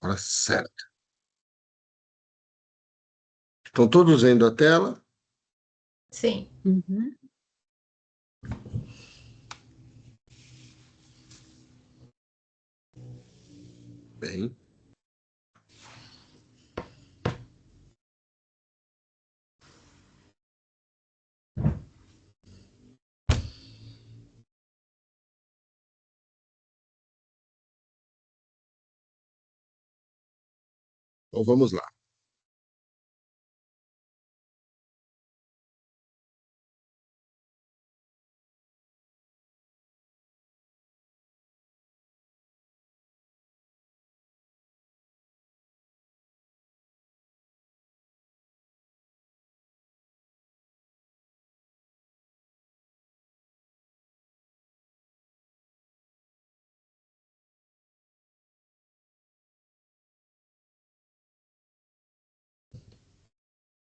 Hora certa. Estão todos vendo a tela? Sim. Uhum. Bem. Então vamos lá.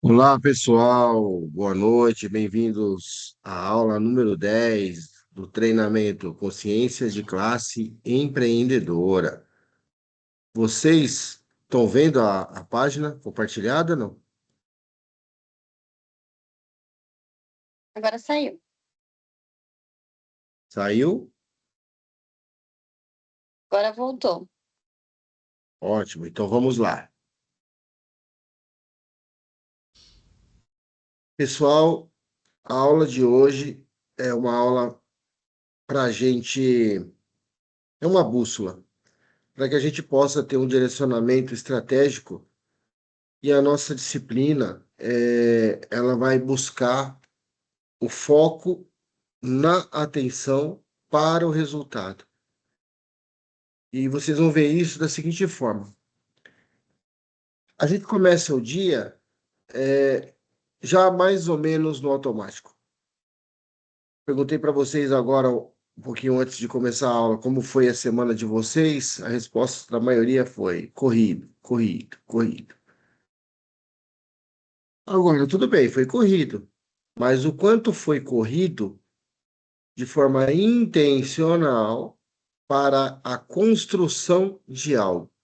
Olá, pessoal. Boa noite. Bem-vindos à aula número 10 do treinamento Consciência de Classe Empreendedora. Vocês estão vendo a página compartilhada, não? Agora saiu. Saiu? Agora voltou. Ótimo. Então vamos lá. Pessoal, a aula de hoje é uma aula para a gente, é uma bússola, para que a gente possa ter um direcionamento estratégico e a nossa disciplina, ela vai buscar o foco na atenção para o resultado. E vocês vão ver isso da seguinte forma. A gente começa o dia já mais ou menos no automático. Perguntei para vocês agora, um pouquinho antes de começar a aula, como foi a semana de vocês. A resposta da maioria foi corrido, corrido, corrido. Agora, tudo bem, foi corrido. Mas o quanto foi corrido de forma intencional para a construção de algo?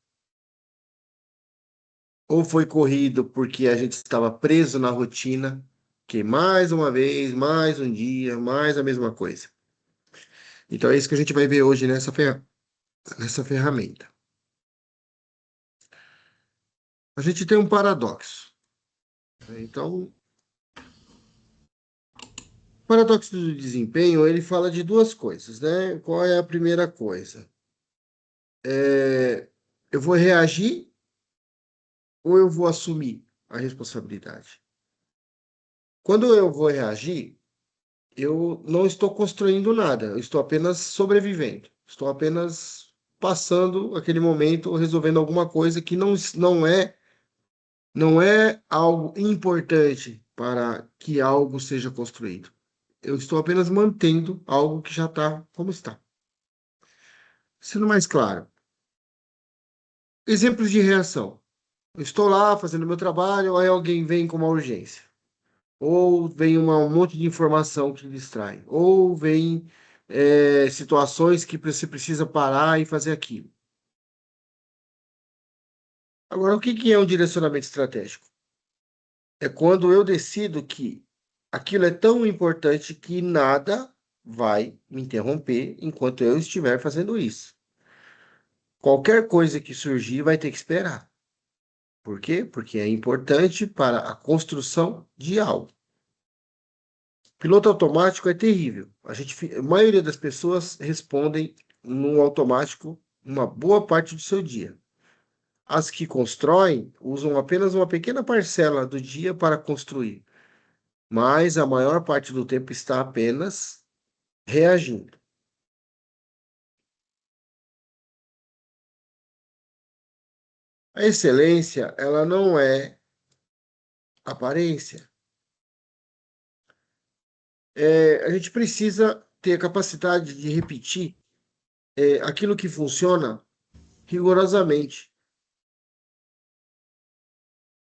Ou foi corrido porque a gente estava preso na rotina, que mais uma vez, mais um dia, mais a mesma coisa. Então é isso que a gente vai ver hoje nessa ferramenta. A gente tem um paradoxo. Então, o paradoxo do desempenho, ele fala de duas coisas, né? Qual é a primeira coisa? Eu vou reagir ou eu vou assumir a responsabilidade? Quando eu vou reagir, eu não estou construindo nada, eu estou apenas sobrevivendo, estou apenas passando aquele momento, resolvendo alguma coisa que não é algo importante para que algo seja construído. Eu estou apenas mantendo algo que já está como está. Sendo mais claro, exemplos de reação. Eu estou lá fazendo meu trabalho, aí alguém vem com uma urgência. Ou vem um monte de informação que distrai. Ou vem situações que você precisa parar e fazer aquilo. Agora, o que é um direcionamento estratégico? É quando eu decido que aquilo é tão importante que nada vai me interromper enquanto eu estiver fazendo isso. Qualquer coisa que surgir vai ter que esperar. Por quê? Porque é importante para a construção de algo. Piloto automático é terrível. A maioria das pessoas respondem no automático uma boa parte do seu dia. As que constroem usam apenas uma pequena parcela do dia para construir, mas a maior parte do tempo está apenas reagindo. A excelência, ela não é aparência. A gente precisa ter a capacidade de repetir aquilo que funciona rigorosamente.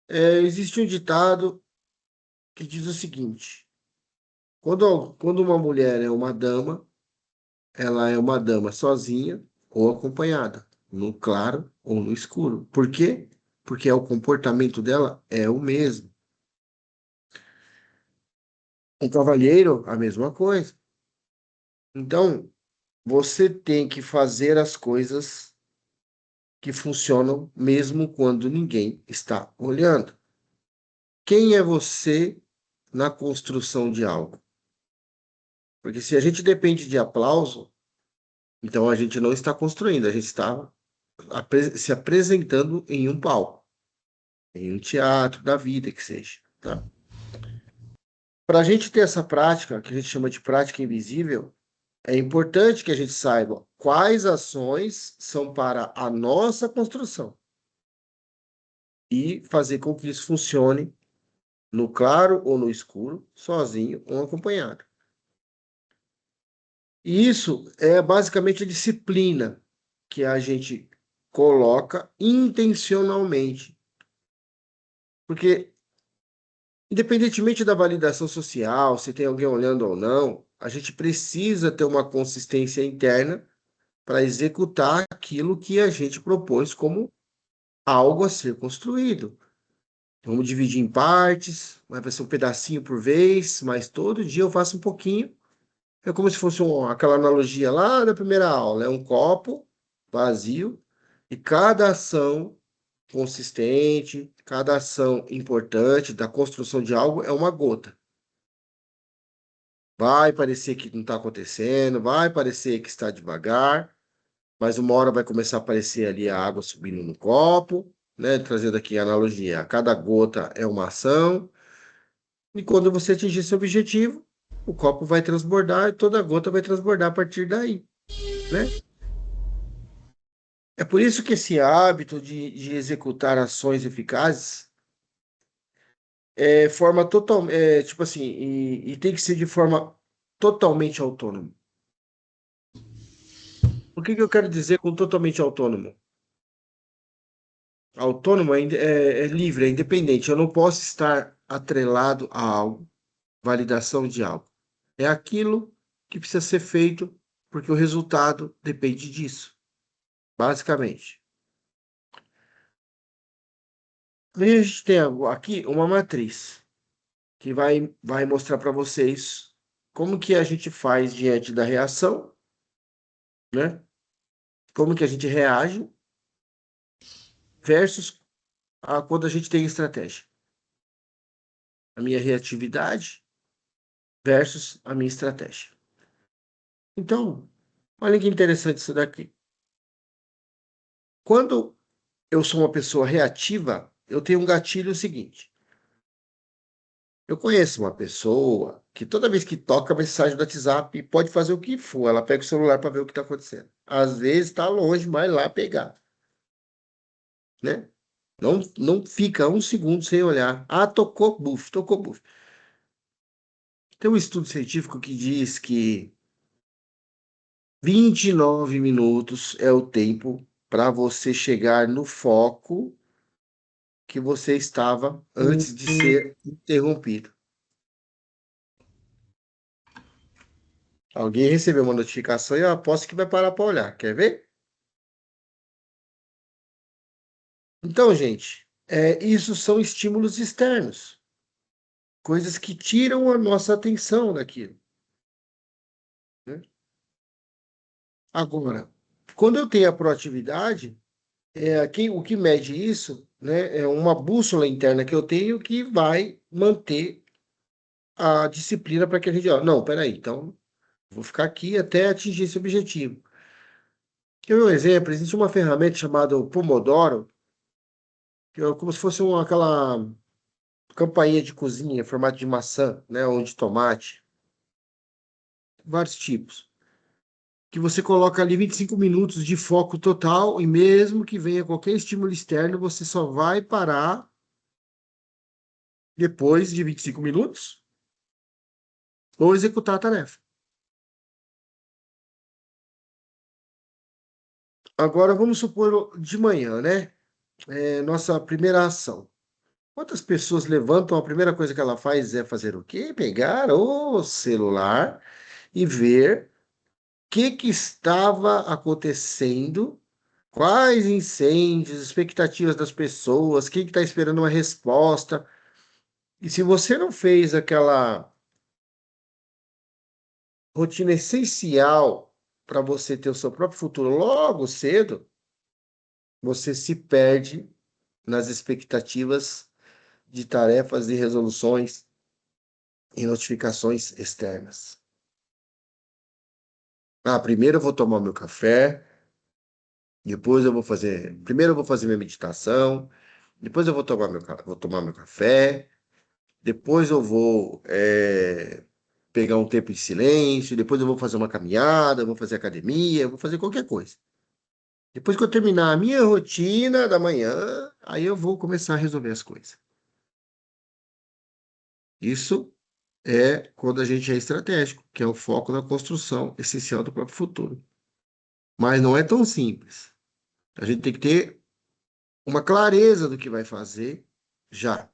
Existe um ditado que diz o seguinte: quando uma mulher é uma dama, ela é uma dama sozinha ou acompanhada. no claro ou no escuro. Por quê? Porque o comportamento dela é o mesmo. Um cavalheiro, a mesma coisa. Então, você tem que fazer as coisas que funcionam mesmo quando ninguém está olhando. Quem é você na construção de algo? Porque se a gente depende de aplauso, então a gente não está construindo, a gente está se apresentando em um palco, em um teatro da vida que seja, tá? Para a gente ter essa prática, que a gente chama de prática invisível, é importante que a gente saiba quais ações são para a nossa construção e fazer com que isso funcione no claro ou no escuro, sozinho ou acompanhado. E isso é basicamente a disciplina que a gente coloca intencionalmente. Porque, independentemente da validação social, se tem alguém olhando ou não, a gente precisa ter uma consistência interna para executar aquilo que a gente propôs como algo a ser construído. Vamos dividir em partes, vai ser um pedacinho por vez, mas todo dia eu faço um pouquinho. É como se fosse aquela analogia lá da primeira aula, é um copo vazio e cada ação consistente, cada ação importante da construção de algo é uma gota. Vai parecer que não está acontecendo, vai parecer que está devagar, mas uma hora vai começar a aparecer ali a água subindo no copo, né? Trazendo aqui a analogia, cada gota é uma ação, e quando você atingir seu objetivo, o copo vai transbordar e toda gota vai transbordar a partir daí, né? É por isso que esse hábito de executar ações eficazes forma total, tipo assim, e tem que ser de forma totalmente autônoma. O que eu quero dizer com totalmente autônomo? Autônomo é livre, é independente. Eu não posso estar atrelado a algo, validação de algo. É aquilo que precisa ser feito porque o resultado depende disso, basicamente. E a gente tem aqui uma matriz que vai mostrar para vocês como que a gente faz diante da reação, né? Como que a gente reage versus quando a gente tem estratégia. A minha reatividade versus a minha estratégia. Então, olha que interessante isso daqui. Quando eu sou uma pessoa reativa, eu tenho um gatilho seguinte. Eu conheço uma pessoa que toda vez que toca a mensagem do WhatsApp, pode fazer o que for, ela pega o celular para ver o que está acontecendo. Às vezes está longe, mas lá pegar, né? Não fica um segundo sem olhar. Ah, tocou, buf, tocou, buf. Tem um estudo científico que diz que 29 minutos é o tempo para você chegar no foco que você estava antes de ser interrompido. Alguém recebeu uma notificação e eu aposto que vai parar para olhar. Quer ver? Então, gente, isso são estímulos externos, coisas que tiram a nossa atenção daquilo, né? Agora, quando eu tenho a proatividade, o que mede isso, né, é uma bússola interna que eu tenho que vai manter a disciplina para que a gente, ó, não, peraí, então vou ficar aqui até atingir esse objetivo. Quer ver um exemplo? Existe uma ferramenta chamada o Pomodoro, que é como se fosse aquela campainha de cozinha, em formato de maçã, né, ou de tomate, vários tipos. Que você coloca ali 25 minutos de foco total, e mesmo que venha qualquer estímulo externo, você só vai parar depois de 25 minutos ou executar a tarefa. Agora vamos supor de manhã, né? Nossa primeira ação. Quantas pessoas levantam, a primeira coisa que ela faz é fazer o quê? Pegar o celular e ver o que estava acontecendo, Quais incêndios, expectativas das pessoas, quem que está esperando uma resposta. E se você não fez aquela rotina essencial para você ter o seu próprio futuro logo cedo, você se perde nas expectativas de tarefas e resoluções e notificações externas. Ah, primeiro eu vou tomar meu café, depois eu vou fazer. Primeiro eu vou fazer minha meditação, depois eu vou tomar meu café, depois eu vou pegar um tempo de silêncio, depois eu vou fazer uma caminhada, eu vou fazer academia, eu vou fazer qualquer coisa. Depois que eu terminar a minha rotina da manhã, aí eu vou começar a resolver as coisas. Isso é quando a gente é estratégico, que é o foco na construção essencial do próprio futuro. Mas não é tão simples. A gente tem que ter uma clareza do que vai fazer já. O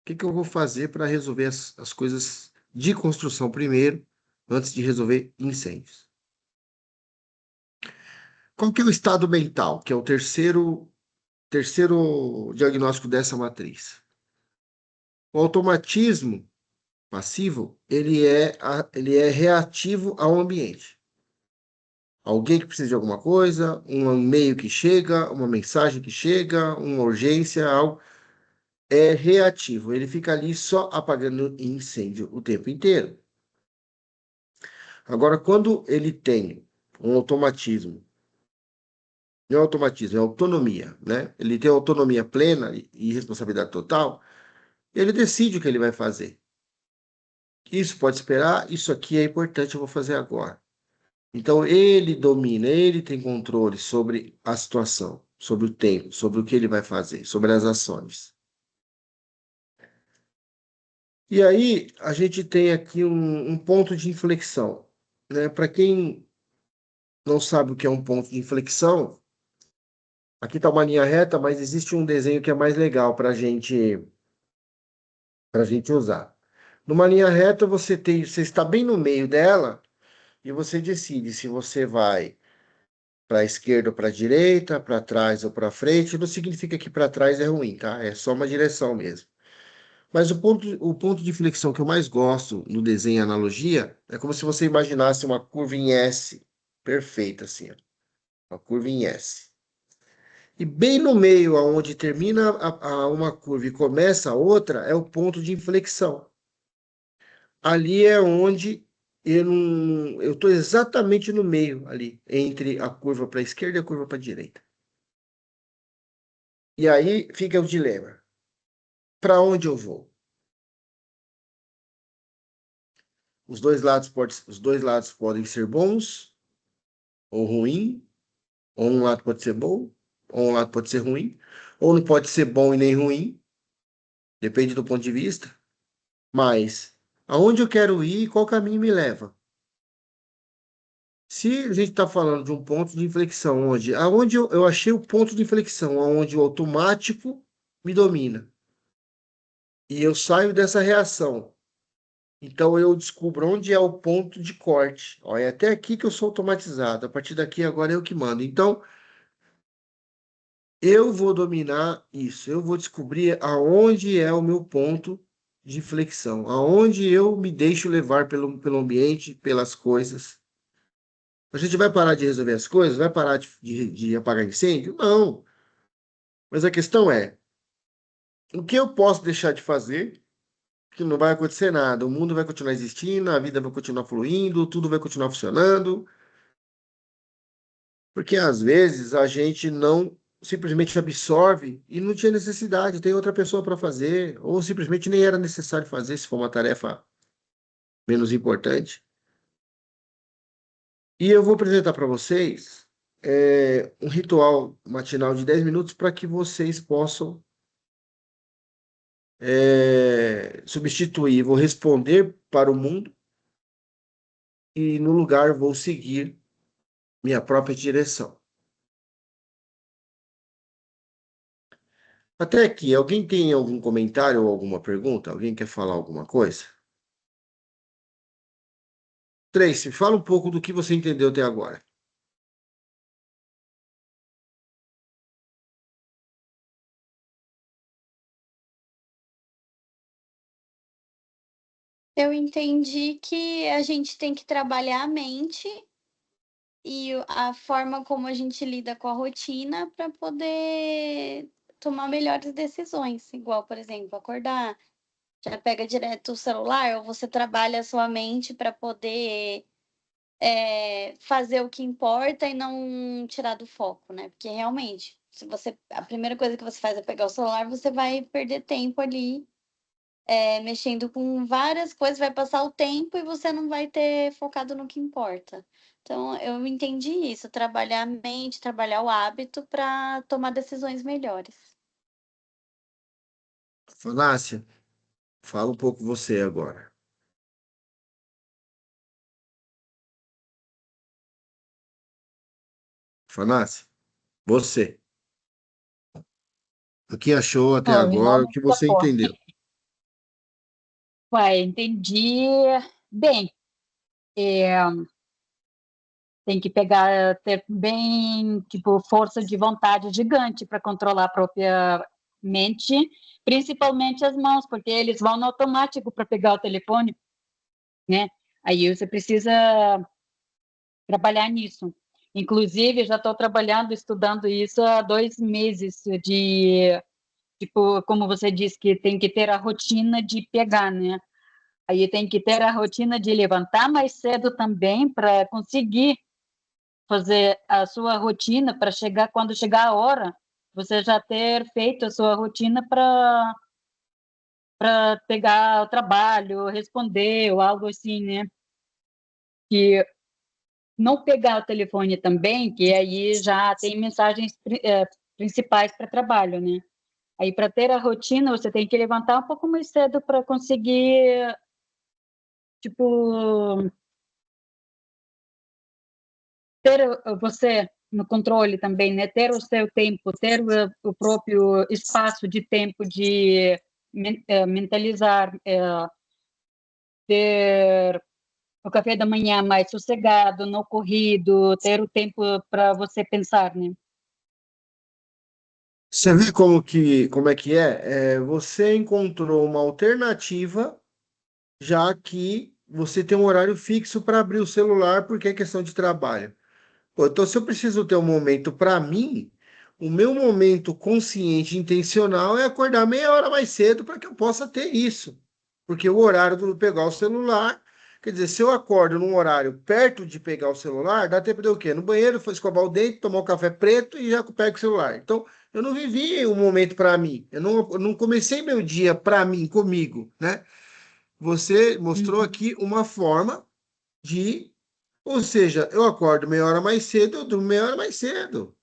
que que eu vou fazer para resolver as coisas de construção primeiro, antes de resolver incêndios? Qual que é o estado mental, que é o terceiro diagnóstico dessa matriz? O automatismo passivo, ele é reativo ao ambiente. Alguém que precisa de alguma coisa, um e-mail que chega, uma mensagem que chega, uma urgência, algo, é reativo. Ele fica ali só apagando incêndio o tempo inteiro. Agora, quando ele tem um automatismo, não é automatismo, é autonomia, né? Ele tem autonomia plena e responsabilidade total, ele decide o que ele vai fazer. Isso pode esperar, isso aqui é importante, eu vou fazer agora. Então, ele domina, ele tem controle sobre a situação, sobre o tempo, sobre o que ele vai fazer, sobre as ações. E aí, a gente tem aqui um ponto de inflexão, né? Para quem não sabe o que é um ponto de inflexão, aqui está uma linha reta, mas existe um desenho que é mais legal para gente usar. Numa linha reta, você está bem no meio dela e você decide se você vai para a esquerda ou para a direita, para trás ou para frente. Não significa que para trás é ruim, tá? É só uma direção mesmo. Mas o ponto de inflexão que eu mais gosto no desenho e analogia é como se você imaginasse uma curva em S, perfeita assim, ó. Uma curva em S. E bem no meio, aonde termina uma curva e começa a outra, é o ponto de inflexão. Ali é onde eu estou exatamente no meio ali, entre a curva para a esquerda e a curva para a direita. E aí fica o dilema. Para onde eu vou? Os dois lados podem ser bons ou ruins, ou um lado pode ser bom, ou um lado pode ser ruim, ou não pode ser bom e nem ruim, depende do ponto de vista. Mas aonde eu quero ir, qual caminho me leva? Se a gente está falando de um ponto de inflexão, aonde eu achei o ponto de inflexão, onde o automático me domina, e eu saio dessa reação. Então eu descubro onde é o ponto de corte. Olha, é até aqui que eu sou automatizado. A partir daqui agora eu que mando. Então eu vou dominar isso. Eu vou descobrir aonde é o meu ponto de flexão, aonde eu me deixo levar pelo ambiente, pelas coisas. A gente vai parar de resolver as coisas? Vai parar de apagar incêndio? Não. Mas a questão é, o que eu posso deixar de fazer que não vai acontecer nada? O mundo vai continuar existindo, a vida vai continuar fluindo, tudo vai continuar funcionando. Porque às vezes a gente não simplesmente absorve e não tinha necessidade, tem outra pessoa para fazer, ou simplesmente nem era necessário fazer se for uma tarefa menos importante. E eu vou apresentar para vocês um ritual matinal de 10 minutos para que vocês possam substituir. Vou responder para o mundo e no lugar vou seguir minha própria direção. Até aqui, alguém tem algum comentário ou alguma pergunta? Alguém quer falar alguma coisa? Tracy, fala um pouco do que você entendeu até agora. Eu entendi que a gente tem que trabalhar a mente e a forma como a gente lida com a rotina para poder tomar melhores decisões. Igual, por exemplo, acordar, já pega direto o celular, ou você trabalha a sua mente para poder fazer o que importa e não tirar do foco, né? Porque realmente, se você a primeira coisa que você faz é pegar o celular, você vai perder tempo ali mexendo com várias coisas, vai passar o tempo e você não vai ter focado no que importa. Então, eu entendi isso, trabalhar a mente, trabalhar o hábito para tomar decisões melhores. Fanácia, fala um pouco você agora. Fanácia, você. O que achou até Oh, agora? O realmente que você pô. entendeu? Ué, entendi bem. É, tem que ter bem, tipo, força de vontade gigante para controlar a própria mente, principalmente as mãos, porque eles vão no automático para pegar o telefone, né? Aí você precisa trabalhar nisso. Inclusive, já estou trabalhando, estudando isso há 2 meses tipo, como você disse, que tem que ter a rotina de pegar, né? Aí tem que ter a rotina de levantar mais cedo também para conseguir fazer a sua rotina para chegar quando chegar a hora, você já ter feito a sua rotina para pegar o trabalho, responder ou algo assim, né? Que não pegar o telefone também, que aí já tem mensagens principais para trabalho, né? Aí para ter a rotina, você tem que levantar um pouco mais cedo para conseguir, tipo, ter você no controle também, né? Ter o seu tempo, ter o próprio espaço de tempo de mentalizar, ter o café da manhã mais sossegado, não corrido, ter o tempo para você pensar, né? Você vê como é que é? Você encontrou uma alternativa, já que você tem um horário fixo para abrir o celular porque é questão de trabalho. Pô, então, se eu preciso ter um momento para mim, o meu momento consciente e intencional é acordar meia hora mais cedo para que eu possa ter isso. Porque o horário de pegar o celular, quer dizer, se eu acordo num horário perto de pegar o celular, dá tempo de eu o quê? No banheiro, escovar o dente, tomar um café preto e já pego o celular. Então, eu não vivi um momento para mim. Eu não comecei meu dia para mim, comigo, né? Você mostrou Uhum. aqui uma forma de, ou seja, eu acordo meia hora mais cedo, eu durmo meia hora mais cedo,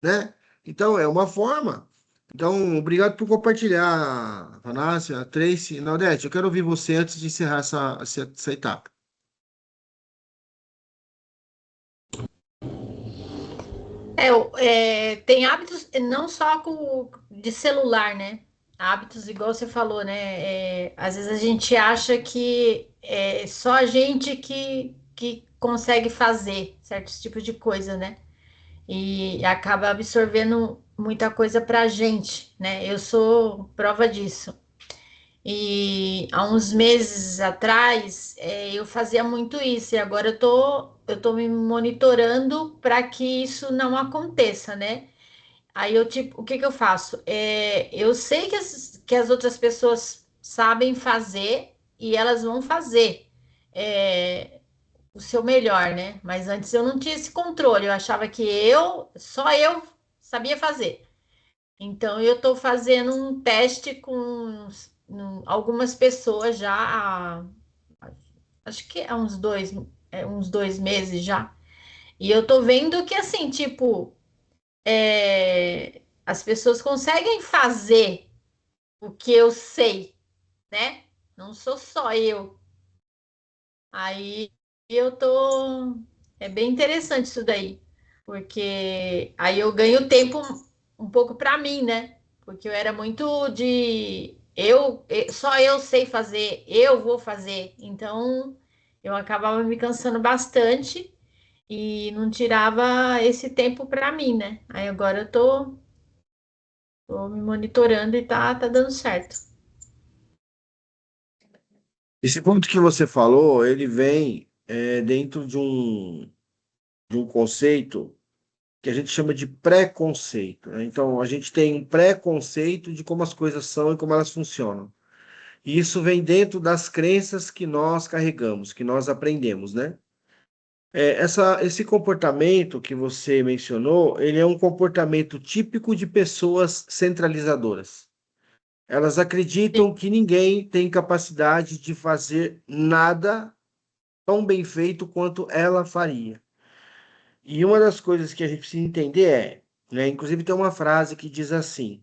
né? Então, é uma forma. Então, obrigado por compartilhar, Anácia, Tracy. Naudete, eu quero ouvir você antes de encerrar essa etapa. Tem hábitos não só de celular, né? Hábitos, igual você falou, né? Às vezes a gente acha que é só a gente que consegue fazer certos tipos de coisa, né? E acaba absorvendo muita coisa pra gente, né? Eu sou prova disso. E há uns meses atrás, eu fazia muito isso, e agora eu tô me monitorando para que isso não aconteça, né? Aí eu, tipo, o que que eu faço? Eu sei que as outras pessoas sabem fazer e elas vão fazer o seu melhor, né? Mas antes eu não tinha esse controle, eu achava que só eu sabia fazer. Então, eu estou fazendo um teste com algumas pessoas já acho que há uns dois meses já. E eu tô vendo que, assim, tipo, as pessoas conseguem fazer o que eu sei, né? Não sou só eu. Aí eu tô. É bem interessante isso daí, porque aí eu ganho tempo um pouco para mim, né? Porque eu era muito de só eu sei fazer, eu vou fazer. Então eu acabava me cansando bastante e não tirava esse tempo para mim, né? Aí agora eu tô me monitorando e tá dando certo. Esse ponto que você falou, ele vem dentro de um conceito que a gente chama de preconceito, né? Então, a gente tem um preconceito de como as coisas são e como elas funcionam. E isso vem dentro das crenças que nós carregamos, que nós aprendemos, né? Esse comportamento que você mencionou, ele é um comportamento típico de pessoas centralizadoras. Elas acreditam que ninguém tem capacidade de fazer nada tão bem feito quanto ela faria. E uma das coisas que a gente precisa entender né, inclusive tem uma frase que diz assim: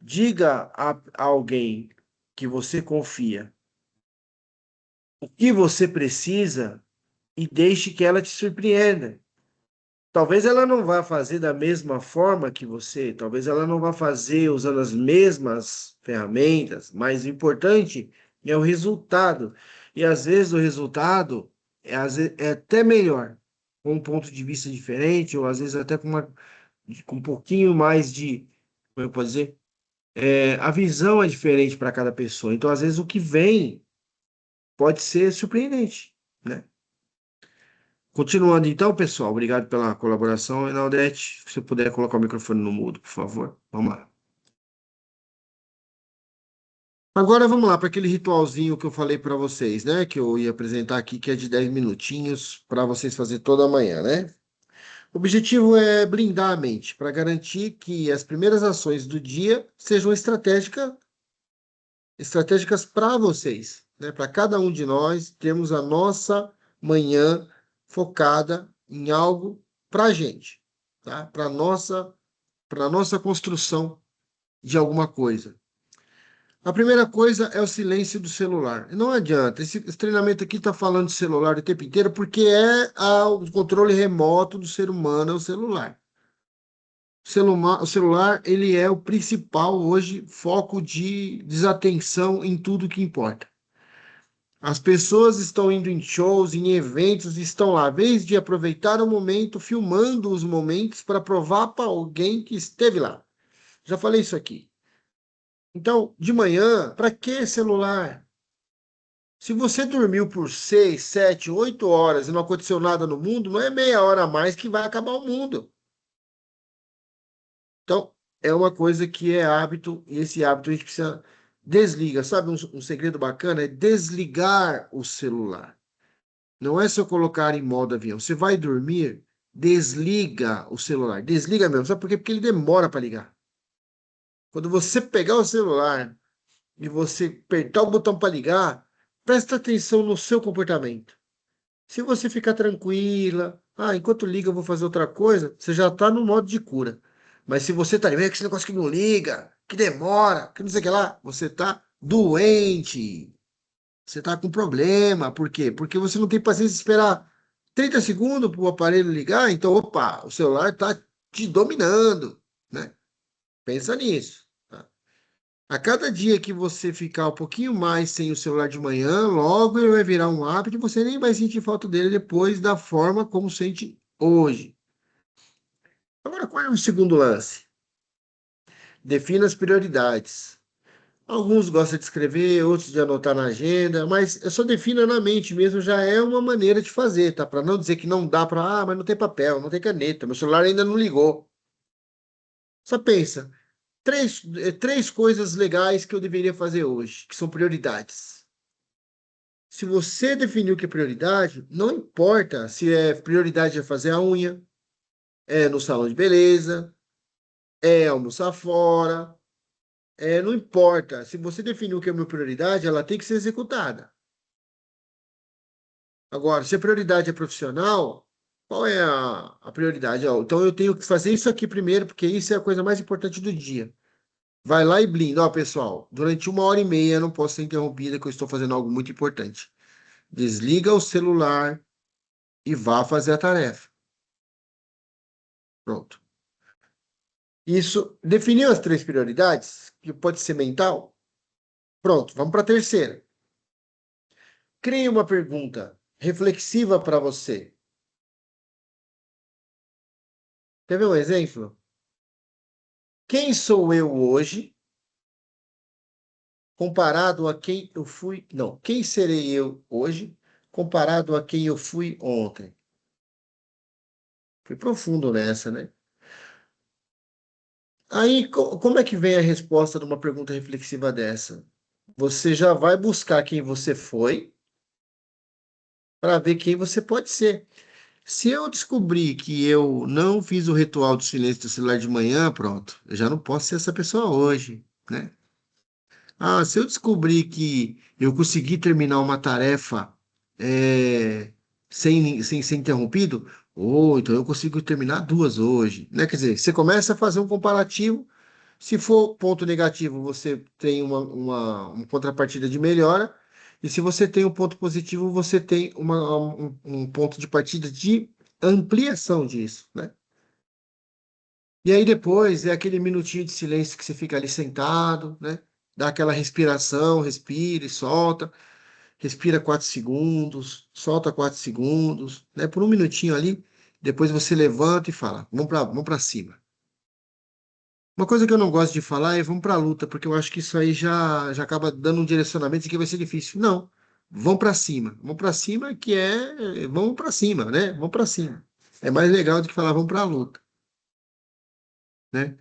diga a alguém que você confia o que você precisa e deixe que ela te surpreenda. Talvez ela não vá fazer da mesma forma que você, talvez ela não vá fazer usando as mesmas ferramentas, mas o importante é o resultado. E às vezes o resultado é até melhor, com um ponto de vista diferente, ou às vezes até com um pouquinho mais de, como eu posso dizer, a visão é diferente para cada pessoa. Então, às vezes, o que vem pode ser surpreendente, né? Continuando então, pessoal, obrigado pela colaboração. Enaldete, se você puder colocar o microfone no mudo, por favor. Vamos lá. Agora vamos lá para aquele ritualzinho que eu falei para vocês, né? Que eu ia apresentar aqui, que é de 10 minutinhos para vocês fazer toda manhã, né? O objetivo é blindar a mente para garantir que as primeiras ações do dia sejam estratégicas para vocês, né? Para cada um de nós termos a nossa manhã focada em algo para a gente, tá? Para nossa construção de alguma coisa. A primeira coisa é o silêncio do celular. Não adianta, esse treinamento aqui está falando de celular o tempo inteiro porque o controle remoto do ser humano é o celular. O celular, ele é o principal hoje foco de desatenção em tudo que importa. As pessoas estão indo em shows, em eventos, estão lá, em vez de aproveitar o momento, filmando os momentos para provar para alguém que esteve lá. Já falei isso aqui. Então, de manhã, para que celular? Se você dormiu por 6, 7, 8 horas e não aconteceu nada no mundo, não é meia hora a mais que vai acabar o mundo. Então, é uma coisa que é hábito, e esse hábito a gente precisa desliga. Sabe um segredo bacana? É desligar o celular. Não é só colocar em modo avião. Você vai dormir, desliga o celular. Desliga mesmo. Sabe por quê? Porque ele demora para ligar. Quando você pegar o celular e você apertar o botão para ligar, presta atenção no seu comportamento. Se você ficar tranquila, enquanto liga eu vou fazer outra coisa, você já está no modo de cura. Mas se você está ali, que esse negócio que não liga, que demora, que não sei o que lá, você está doente. Você está com problema. Por quê? Porque você não tem paciência de esperar 30 segundos para o aparelho ligar. Então, opa, o celular está te dominando, né? Pensa nisso. Tá? A cada dia que você ficar um pouquinho mais sem o celular de manhã, logo ele vai virar um hábito e você nem vai sentir falta dele depois da forma como sente hoje. Agora, qual é o segundo lance? Defina as prioridades. Alguns gostam de escrever, outros de anotar na agenda, mas eu só defina na mente mesmo, já é uma maneira de fazer, tá? Para não dizer que não dá para, mas não tem papel, não tem caneta, meu celular ainda não ligou. Só pensa, três coisas legais que eu deveria fazer hoje, que são prioridades. Se você definiu o que é prioridade, não importa se é prioridade é fazer a unha, é no salão de beleza, é almoçar fora, não importa. Se você definiu o que é minha prioridade, ela tem que ser executada. Agora, se a prioridade é profissional, qual é a prioridade? Então eu tenho que fazer isso aqui primeiro, porque isso é a coisa mais importante do dia. Vai lá e blinda. Ó, pessoal, durante 1 hora e meia eu não posso ser interrompida, que eu estou fazendo algo muito importante. Desliga o celular e vá fazer a tarefa. Pronto. Isso definiu as 3 prioridades, que pode ser mental. Pronto, vamos para a terceira. Crie uma pergunta reflexiva para você. Quer ver um exemplo? Quem sou eu hoje? comparado a quem eu fui. Não, quem serei eu hoje, comparado a quem eu fui ontem? Fui profundo nessa, né? Aí, como é que vem a resposta de uma pergunta reflexiva dessa? Você já vai buscar quem você foi para ver quem você pode ser. Se eu descobrir que eu não fiz o ritual do silêncio do celular de manhã, pronto, eu já não posso ser essa pessoa hoje, né? Ah, se eu descobrir que eu consegui terminar uma tarefa sem ser interrompido, ou então eu consigo terminar duas hoje, né? Quer dizer, você começa a fazer um comparativo. Se for ponto negativo, você tem uma contrapartida de melhora. E se você tem um ponto positivo, você tem um ponto de partida de ampliação disso, né? E aí depois é aquele minutinho de silêncio que você fica ali sentado, né? Dá aquela respiração, respira e solta. Respira 4 segundos, solta 4 segundos, né? Por um minutinho ali. Depois você levanta e fala: vamos para cima. Uma coisa que eu não gosto de falar é vamos para a luta, porque eu acho que isso aí já acaba dando um direcionamento de que vai ser difícil. Não, vão para cima. Vão para cima que é vamos para cima, né? Vamos para cima. É mais legal do que falar vamos para a luta, né?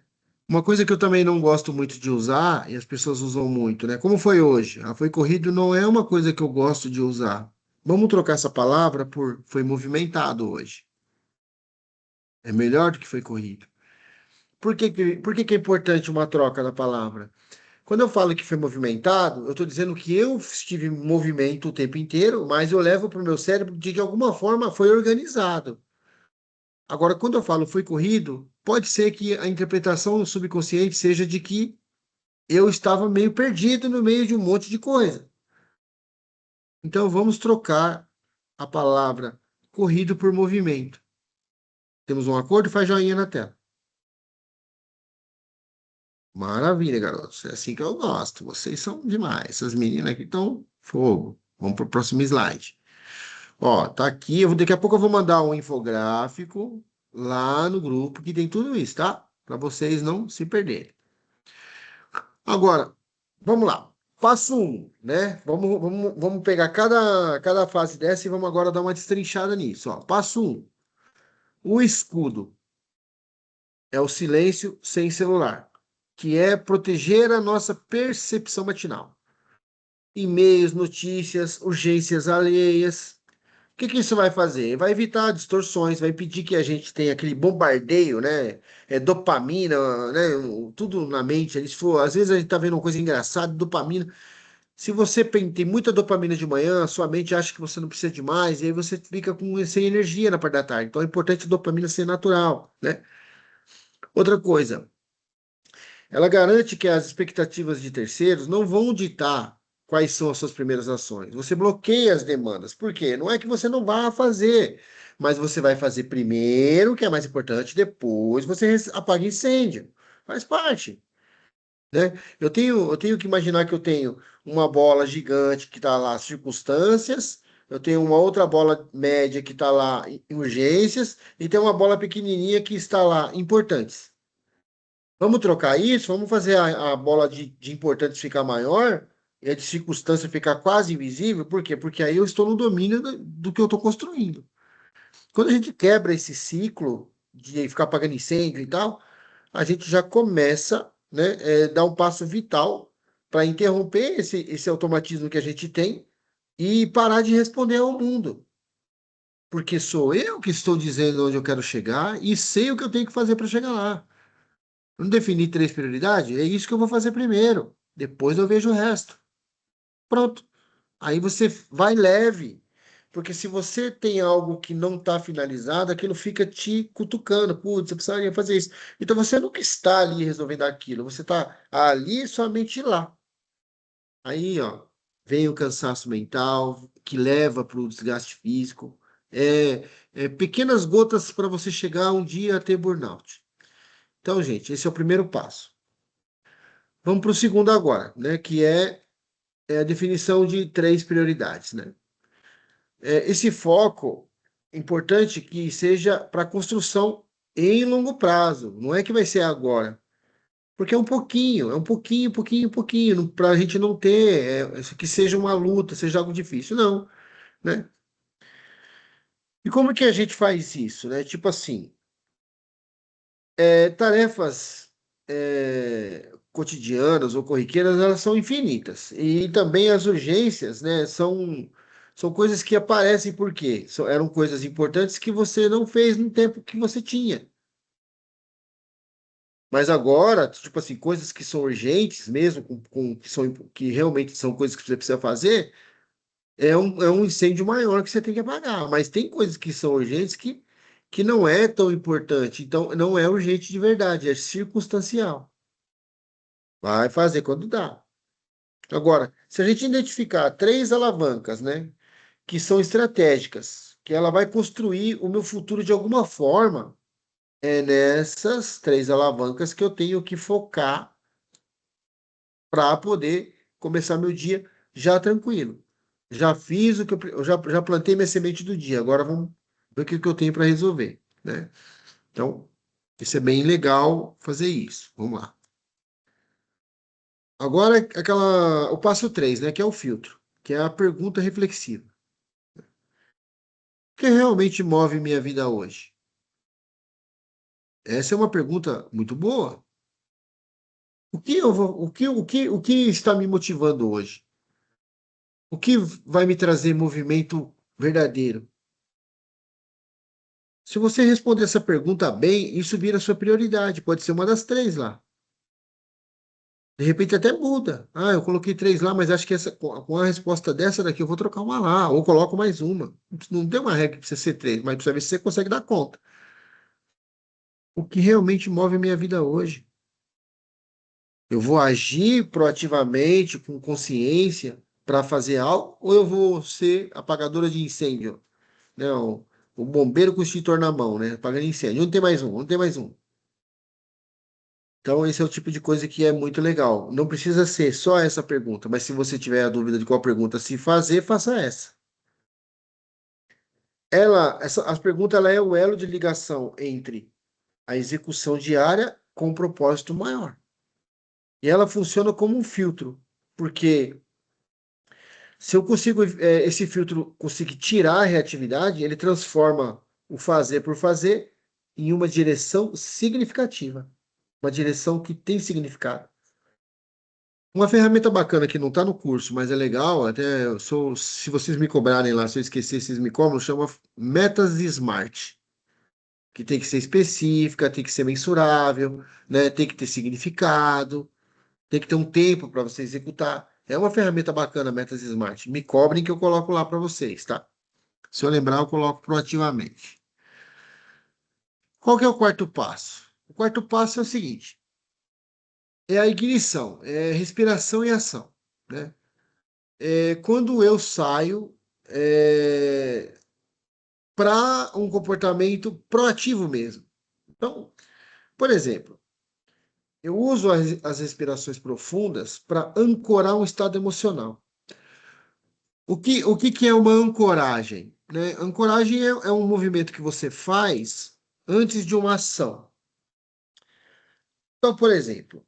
Uma coisa que eu também não gosto muito de usar, e as pessoas usam muito, né? Como foi hoje? Ah, foi corrido não é uma coisa que eu gosto de usar. Vamos trocar essa palavra por foi movimentado hoje. É melhor do que foi corrido. Por que que é importante uma troca da palavra? Quando eu falo que foi movimentado, eu estou dizendo que eu estive em movimento o tempo inteiro, mas eu levo para o meu cérebro de alguma forma foi organizado. Agora, quando eu falo foi corrido, pode ser que a interpretação no subconsciente seja de que eu estava meio perdido no meio de um monte de coisa. Então, vamos trocar a palavra corrido por movimento. Temos um acordo? Faz joinha na tela. Maravilha, garotos. É assim que eu gosto. Vocês são demais. Essas meninas aqui estão fogo. Vamos para o próximo slide. Ó, tá aqui. Daqui a pouco eu vou mandar um infográfico lá no grupo que tem tudo isso, tá? Para vocês não se perderem. Agora, vamos lá. Passo 1, né? Vamos pegar cada fase dessa e vamos agora dar uma destrinchada nisso. Ó. Passo 1. O escudo é o silêncio sem celular, que é proteger a nossa percepção matinal. E-mails, notícias, urgências alheias. O que que isso vai fazer? Vai evitar distorções, vai impedir que a gente tenha aquele bombardeio, né? Dopamina, né? Tudo na mente. Se for, às vezes a gente tá vendo uma coisa engraçada, dopamina. Se você tem muita dopamina de manhã, sua mente acha que você não precisa de mais, e aí você fica sem energia na parte da tarde. Então é importante a dopamina ser natural, né? Outra coisa, ela garante que as expectativas de terceiros não vão ditar quais são as suas primeiras ações. Você bloqueia as demandas. Por quê? Não é que você não vá fazer, mas você vai fazer primeiro, que é mais importante, depois você apaga incêndio. Faz parte, né? Eu tenho que imaginar que eu tenho uma bola gigante que está lá, circunstâncias, eu tenho uma outra bola média que está lá, em urgências, e tem uma bola pequenininha que está lá, importantes. Vamos trocar isso? Vamos fazer a bola de importantes ficar maior e a de circunstância ficar quase invisível? Por quê? Porque aí eu estou no domínio do que eu estou construindo. Quando a gente quebra esse ciclo de ficar apagando incêndio e tal, a gente já começa, né, dar um passo vital para interromper esse automatismo que a gente tem e parar de responder ao mundo. Porque sou eu que estou dizendo onde eu quero chegar e sei o que eu tenho que fazer para chegar lá. Não defini 3 prioridades? É isso que eu vou fazer primeiro. Depois eu vejo o resto. Pronto. Aí você vai leve. Porque se você tem algo que não está finalizado, aquilo fica te cutucando. Putz, você precisaria fazer isso. Então você nunca está ali resolvendo aquilo. Você está ali somente lá. Aí, ó, vem o cansaço mental, que leva para o desgaste físico. Pequenas gotas para você chegar um dia a ter burnout. Então, gente, esse é o primeiro passo. Vamos para o segundo agora, né? Que é a definição de 3 prioridades, né? Esse foco é importante que seja para construção em longo prazo, não é que vai ser agora. Porque é um pouquinho, para a gente não ter que seja uma luta, seja algo difícil, não, né? E como que a gente faz isso, né? Tipo assim, tarefas cotidianas ou corriqueiras, elas são infinitas. E também as urgências, né, são coisas que aparecem porque eram coisas importantes que você não fez no tempo que você tinha. Mas agora, tipo assim, coisas que são urgentes mesmo, que realmente são coisas que você precisa fazer, é um incêndio maior que você tem que apagar. Mas tem coisas que são urgentes que não é tão importante. Então, não é urgente de verdade, é circunstancial. Vai fazer quando dá. Agora, se a gente identificar três alavancas, né, que são estratégicas, que ela vai construir o meu futuro de alguma forma, é nessas três alavancas que eu tenho que focar para poder começar meu dia já tranquilo. Já fiz o que eu já plantei minha semente do dia. Agora vamos ver o que que eu tenho para resolver, né? Então, isso é bem legal fazer isso. Vamos lá. Agora, o passo 3, né, que é o filtro, que é a pergunta reflexiva. O que realmente move minha vida hoje? Essa é uma pergunta muito boa. O que está me motivando hoje? O que vai me trazer movimento verdadeiro? Se você responder essa pergunta bem, isso vira sua prioridade. Pode ser uma das três lá. De repente até muda. Ah, eu coloquei três lá, mas acho que com a resposta dessa daqui eu vou trocar uma lá, ou coloco mais uma. Não tem uma regra que precisa ser três, mas precisa ver se você consegue dar conta. O que realmente move a minha vida hoje? Eu vou agir proativamente, com consciência, para fazer algo, ou eu vou ser apagadora de incêndio? Né? O bombeiro com o extintor na mão, né? Apagando incêndio. Onde tem mais um? Onde tem mais um? Então, esse é o tipo de coisa que é muito legal. Não precisa ser só essa pergunta, mas se você tiver a dúvida de qual pergunta se fazer, faça essa. As perguntas, ela é o elo de ligação entre a execução diária com um propósito maior. E ela funciona como um filtro, porque se eu consigo, esse filtro conseguir tirar a reatividade, ele transforma o fazer por fazer em uma direção significativa, uma direção que tem significado. Uma ferramenta bacana que não está no curso, mas é legal, até se vocês me cobrarem lá, se eu esquecer, vocês me cobram, chama Metas Smart, que tem que ser específica, tem que ser mensurável, né? Tem que ter significado, tem que ter um tempo para você executar. É uma ferramenta bacana, Metas Smart. Me cobrem que eu coloco lá para vocês, tá? Se eu lembrar, eu coloco proativamente. Qual que é o quarto passo? O quarto passo é o seguinte: é a ignição, é respiração e ação, né? Quando eu saio para um comportamento proativo mesmo. Então, por exemplo, eu uso as respirações profundas para ancorar um estado emocional. O que é uma ancoragem? Né? Ancoragem é um movimento que você faz antes de uma ação. Então, por exemplo,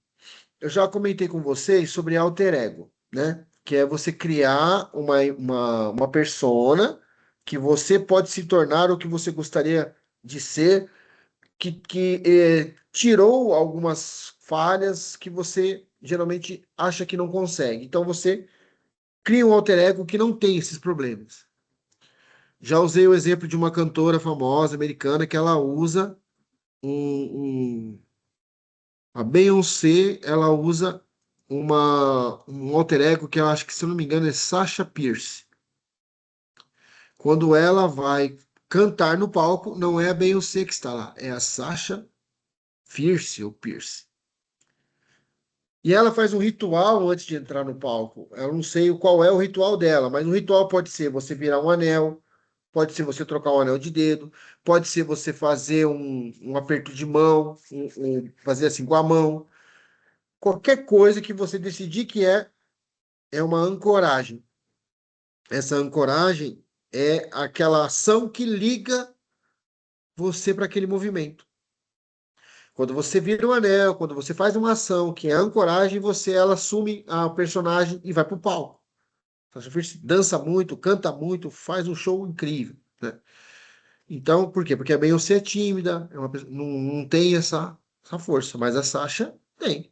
eu já comentei com vocês sobre alter ego, né? Que é você criar uma persona que você pode se tornar o que você gostaria de ser, que tirou algumas falhas que você geralmente acha que não consegue. Então você cria um alter ego que não tem esses problemas. Já usei o exemplo de uma cantora famosa americana que ela usa a Beyoncé, ela usa um alter ego que eu acho que, se eu não me engano, é Sasha Pierce. Quando ela vai cantar no palco, não é a Beyoncé que está lá, é a Sasha Fierce ou Pierce. E ela faz um ritual antes de entrar no palco. Eu não sei qual é o ritual dela, mas o ritual pode ser você virar um anel, pode ser você trocar um anel de dedo, pode ser você fazer um aperto de mão, fazer assim com a mão. Qualquer coisa que você decidir que é uma ancoragem. Essa ancoragem é aquela ação que liga você para aquele movimento. Quando você vira um anel, quando você faz uma ação que é ancoragem, ela assume a personagem e vai pro palco. Sasha Fierce dança muito, canta muito, faz um show incrível, né? Então, por quê? Porque a Beyoncé é tímida, não tem essa força, mas a Sasha tem.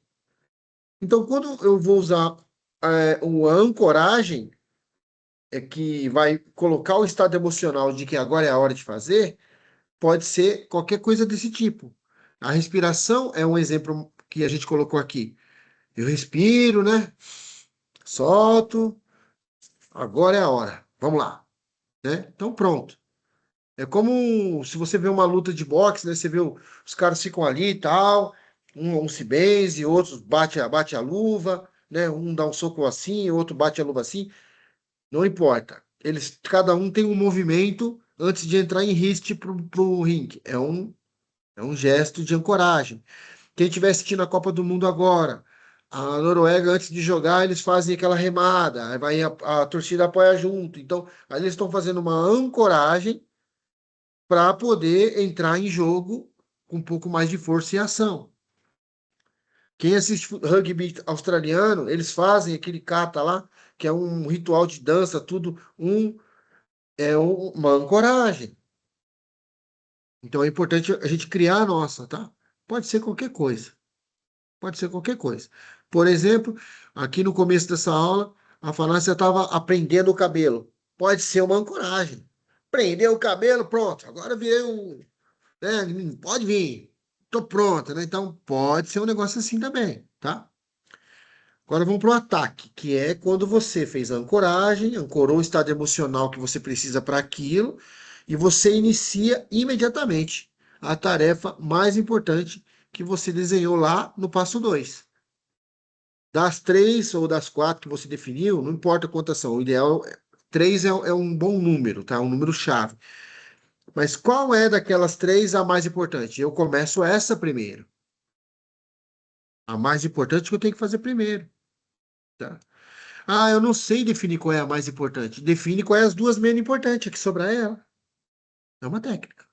Então, quando eu vou usar a ancoragem, que vai colocar o estado emocional de que agora é a hora de fazer, pode ser qualquer coisa desse tipo. A respiração é um exemplo que a gente colocou aqui. Eu respiro, né? Solto. Agora é a hora. Vamos lá, né? Então pronto. É como se você vê uma luta de boxe, né? Você vê os caras ficam ali e tal, um se benze, outros bate a luva, né? Um dá um soco assim, outro bate a luva assim. Não importa. Cada um tem um movimento antes de entrar em riste pro ringue. É um gesto de ancoragem. Quem estiver assistindo a Copa do Mundo agora, a Noruega, antes de jogar, eles fazem aquela remada, aí a torcida apoia junto. Então, aí eles estão fazendo uma ancoragem para poder entrar em jogo com um pouco mais de força e ação. Quem assiste rugby australiano, eles fazem aquele kata lá, que é um ritual de dança, tudo uma ancoragem. Então é importante a gente criar a nossa, tá? Pode ser qualquer coisa. Pode ser qualquer coisa. Por exemplo, aqui no começo dessa aula, a Fanácia estava aprendendo o cabelo. Pode ser uma ancoragem. Prendeu o cabelo, pronto. Agora virei um. Né, pode vir. Estou pronta, né? Então pode ser um negócio assim também, tá? Agora vamos para o ataque, que é quando você fez a ancoragem, ancorou o estado emocional que você precisa para aquilo, e você inicia imediatamente a tarefa mais importante que você desenhou lá no passo 2. Das 3 ou das 4 que você definiu, não importa quantas são, o ideal, 3 é um bom número, tá? Um número-chave. Mas qual é daquelas 3 a mais importante? Eu começo essa primeiro. A mais importante que eu tenho que fazer primeiro, tá? Ah, eu não sei definir qual é a mais importante. Define qual é as 2 menos importantes, que sobrar ela. É uma técnica.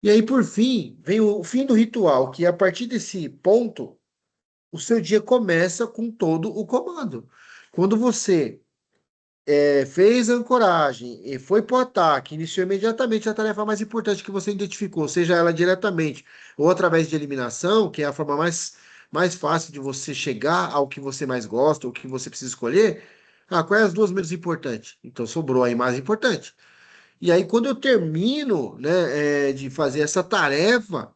E aí, por fim, vem o fim do ritual, que a partir desse ponto, o seu dia começa com todo o comando. Quando você fez a ancoragem e foi para o ataque, iniciou imediatamente a tarefa mais importante que você identificou, seja ela diretamente ou através de eliminação, que é a forma mais fácil de você chegar ao que você mais gosta, ou que você precisa escolher. Quais as 2 menos importantes? Então sobrou aí mais importante. E aí, quando eu termino, né, de fazer essa tarefa,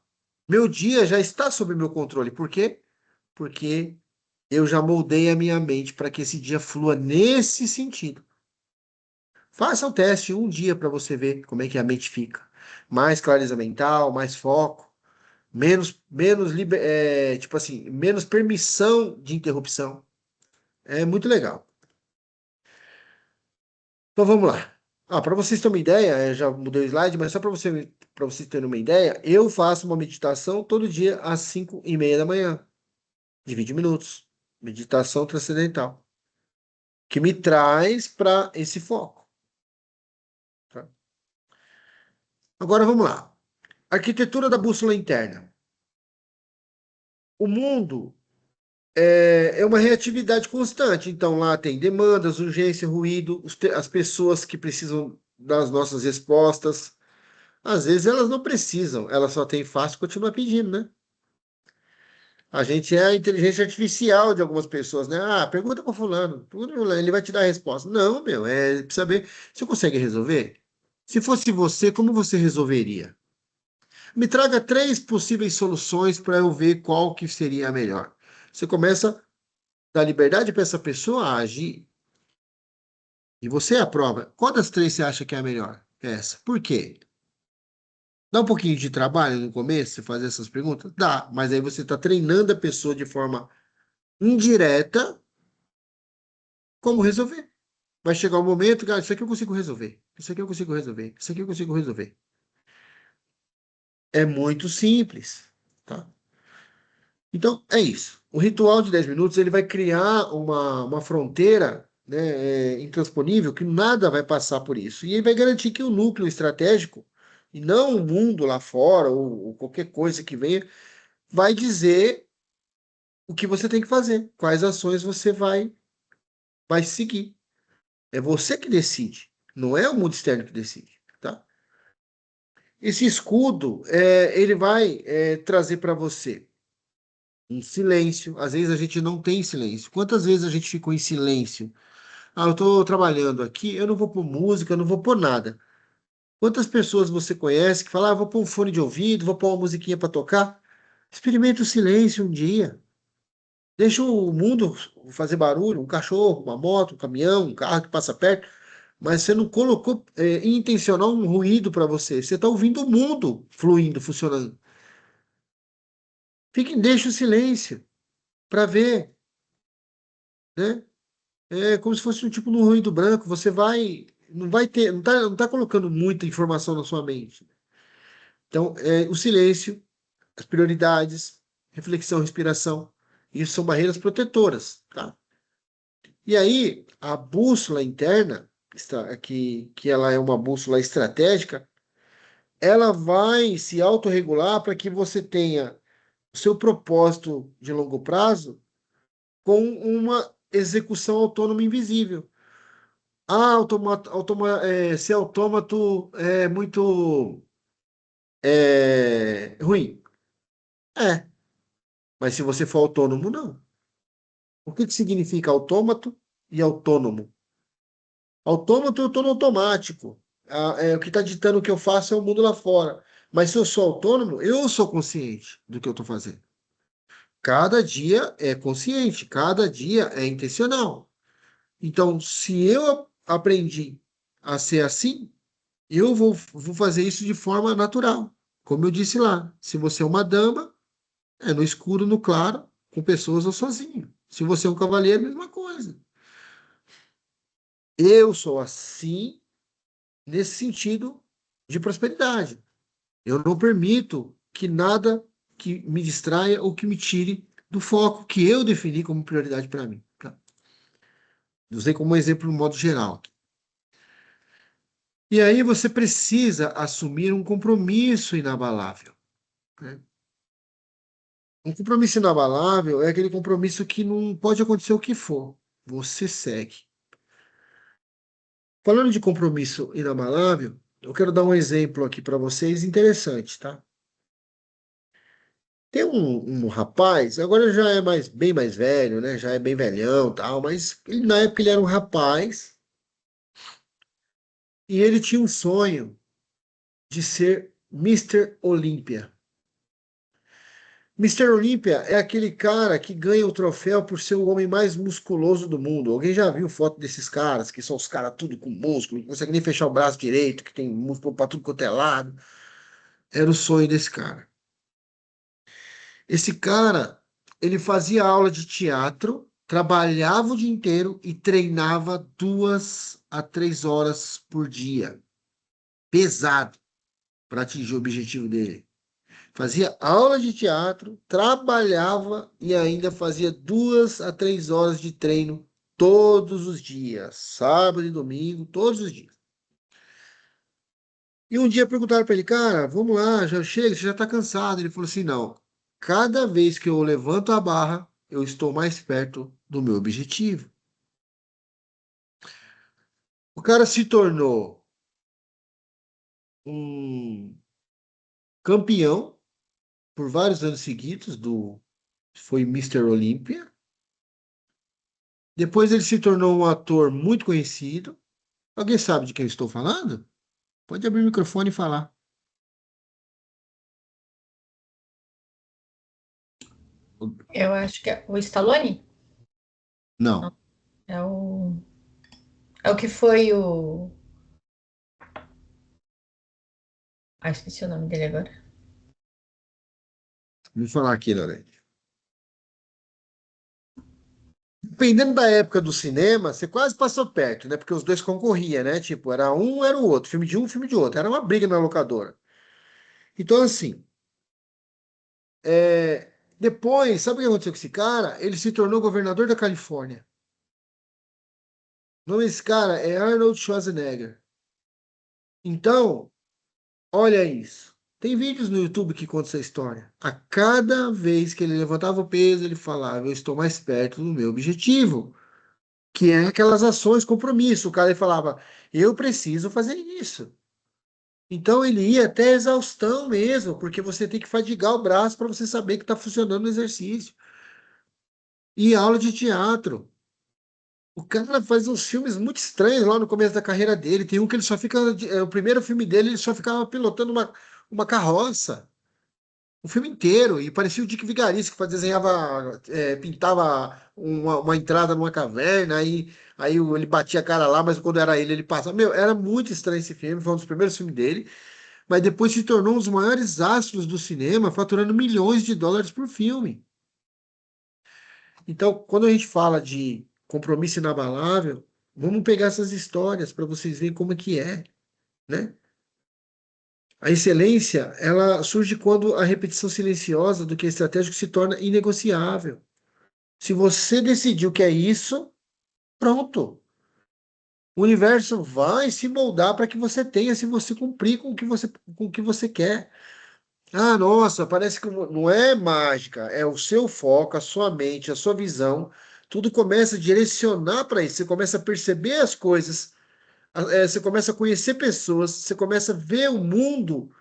meu dia já está sob meu controle. Por quê? Porque eu já moldei a minha mente para que esse dia flua nesse sentido. Faça o teste um dia para você ver como é que a mente fica. Mais clareza mental, mais foco, tipo assim, menos permissão de interrupção. É muito legal. Então vamos lá. Para vocês terem uma ideia, eu já mudei o slide, mas só para vocês terem uma ideia, eu faço uma meditação todo dia às 5:30 da manhã, de 20 minutos. Meditação transcendental, que me traz para esse foco. Tá? Agora vamos lá. Arquitetura da bússola interna. O mundo é uma reatividade constante. Então, lá tem demandas, urgência, ruído, as pessoas que precisam das nossas respostas. Às vezes elas não precisam, elas só têm fácil e continuam pedindo, né? A gente é a inteligência artificial de algumas pessoas, né? Pergunta para fulano, ele vai te dar a resposta. Não, meu, precisa saber. Você consegue resolver? Se fosse você, como você resolveria? Me traga 3 possíveis soluções para eu ver qual que seria a melhor. Você começa a dar liberdade para essa pessoa a agir. E você aprova. Qual das 3 você acha que é a melhor? Essa. Por quê? Dá um pouquinho de trabalho no começo, você fazer essas perguntas? Dá, mas aí você está treinando a pessoa de forma indireta como resolver. Vai chegar um momento, cara, isso aqui eu consigo resolver. Isso aqui eu consigo resolver. Isso aqui eu consigo resolver. É muito simples, tá? Então, é isso. O ritual de 10 minutos, ele vai criar uma fronteira, né, intransponível, que nada vai passar por isso. E ele vai garantir que o núcleo estratégico E não o mundo lá fora, ou qualquer coisa que venha, vai dizer o que você tem que fazer, quais ações você vai seguir. É você que decide, não é o mundo externo que decide, tá? Esse escudo, ele vai trazer para você um silêncio. Às vezes a gente não tem silêncio. Quantas vezes a gente ficou em silêncio? Ah, eu estou trabalhando aqui, eu não vou pôr música, eu não vou pôr nada. Quantas pessoas você conhece que falam, ah, vou pôr um fone de ouvido, vou pôr uma musiquinha para tocar? Experimenta o silêncio um dia. Deixa o mundo fazer barulho, um cachorro, uma moto, um caminhão, um carro que passa perto, mas você não colocou intencional um ruído para você. Você está ouvindo o mundo fluindo, funcionando. Deixa o silêncio para ver, né? É como se fosse um tipo de um ruído branco. Você não vai ter, não tá colocando muita informação na sua mente. Então, o silêncio, as prioridades, reflexão, respiração, isso são barreiras protetoras, tá? E aí, a bússola interna, que ela é uma bússola estratégica, ela vai se autorregular para que você tenha o seu propósito de longo prazo com uma execução autônoma invisível. Ah, ser autômato é muito ruim. É, mas se você for autônomo, não. O que significa autômato e autônomo? Autômato, eu estou no automático. O que está ditando o que eu faço é o mundo lá fora. Mas se eu sou autônomo, eu sou consciente do que eu estou fazendo. Cada dia é consciente, cada dia é intencional. Então, se eu aprendi a ser assim, eu vou fazer isso de forma natural. Como eu disse lá, se você é uma dama, é no escuro, no claro, com pessoas ou sozinho. Se você é um cavaleiro, é a mesma coisa. Eu sou assim nesse sentido de prosperidade. Eu não permito que nada que me distraia ou que me tire do foco que eu defini como prioridade para mim. Tá? Usei como exemplo no modo geral. E aí você precisa assumir um compromisso inabalável. Né? Um compromisso inabalável é aquele compromisso que não pode acontecer o que for. Você segue. Falando de compromisso inabalável, eu quero dar um exemplo aqui para vocês interessante, tá? Tem um rapaz, agora já é bem mais velho, né? Já é bem velhão, tal, mas na época ele era um rapaz e ele tinha um sonho de ser Mr. Olímpia. Mr. Olímpia é aquele cara que ganha o troféu por ser o homem mais musculoso do mundo. Alguém já viu foto desses caras, que são os caras tudo com músculo, não consegue nem fechar o braço direito, que tem músculo para tudo quanto é lado. Era o sonho desse cara. Esse cara, ele fazia aula de teatro, trabalhava o dia inteiro e treinava 2 a 3 horas por dia. Pesado para atingir o objetivo dele. Fazia aula de teatro, trabalhava e ainda fazia 2 a 3 horas de treino todos os dias, sábado e domingo, todos os dias. E um dia perguntaram para ele, cara, vamos lá, já chega, você já está cansado. Ele falou assim, não, cada vez que eu levanto a barra, eu estou mais perto do meu objetivo. O cara se tornou um campeão por vários anos seguidos foi Mr. Olympia. Depois ele se tornou um ator muito conhecido. Alguém sabe de quem eu estou falando? Pode abrir o microfone e falar. Eu acho que é o Stallone. Não. É o que foi o. Ah, esqueci o nome dele agora. Vou falar aqui, Lorena. Dependendo da época do cinema, você quase passou perto, né? Porque os dois concorriam, né? Tipo, era o outro. Filme de um, filme de outro. Era uma briga na locadora. Então, assim, depois, sabe o que aconteceu com esse cara? Ele se tornou governador da Califórnia. O nome desse cara é Arnold Schwarzenegger. Então, Olha isso. Tem vídeos no YouTube que contam essa história. A cada vez que ele levantava o peso, ele falava: Eu estou mais perto do meu objetivo, que é aquelas ações, compromisso. O cara ele falava: Eu preciso fazer isso. Então ele ia até exaustão mesmo, porque você tem que fadigar o braço para você saber que está funcionando o exercício. E aula de teatro. O cara faz uns filmes muito estranhos lá no começo da carreira dele. Tem um que ele só fica. O primeiro filme dele, ele só ficava pilotando uma carroça. O filme inteiro. E parecia o Dick Vigarista, que desenhava, pintava uma entrada numa caverna. Aí ele batia a cara lá, mas quando era ele passava. Meu, era muito estranho esse filme. Foi um dos primeiros filmes dele. Mas depois se tornou um dos maiores astros do cinema, faturando milhões de dólares por filme. Então, quando a gente fala de compromisso inabalável, vamos pegar essas histórias para vocês verem como é que é, né? A excelência, ela surge quando a repetição silenciosa do que é estratégico se torna inegociável. Se você decidiu que é isso, pronto. O universo vai se moldar para que você tenha, se você cumprir com o que você quer. Ah, nossa, parece que não é mágica, é o seu foco, a sua mente, a sua visão. Tudo começa a direcionar para isso. Você começa a perceber as coisas, você começa a conhecer pessoas, você começa a ver o mundo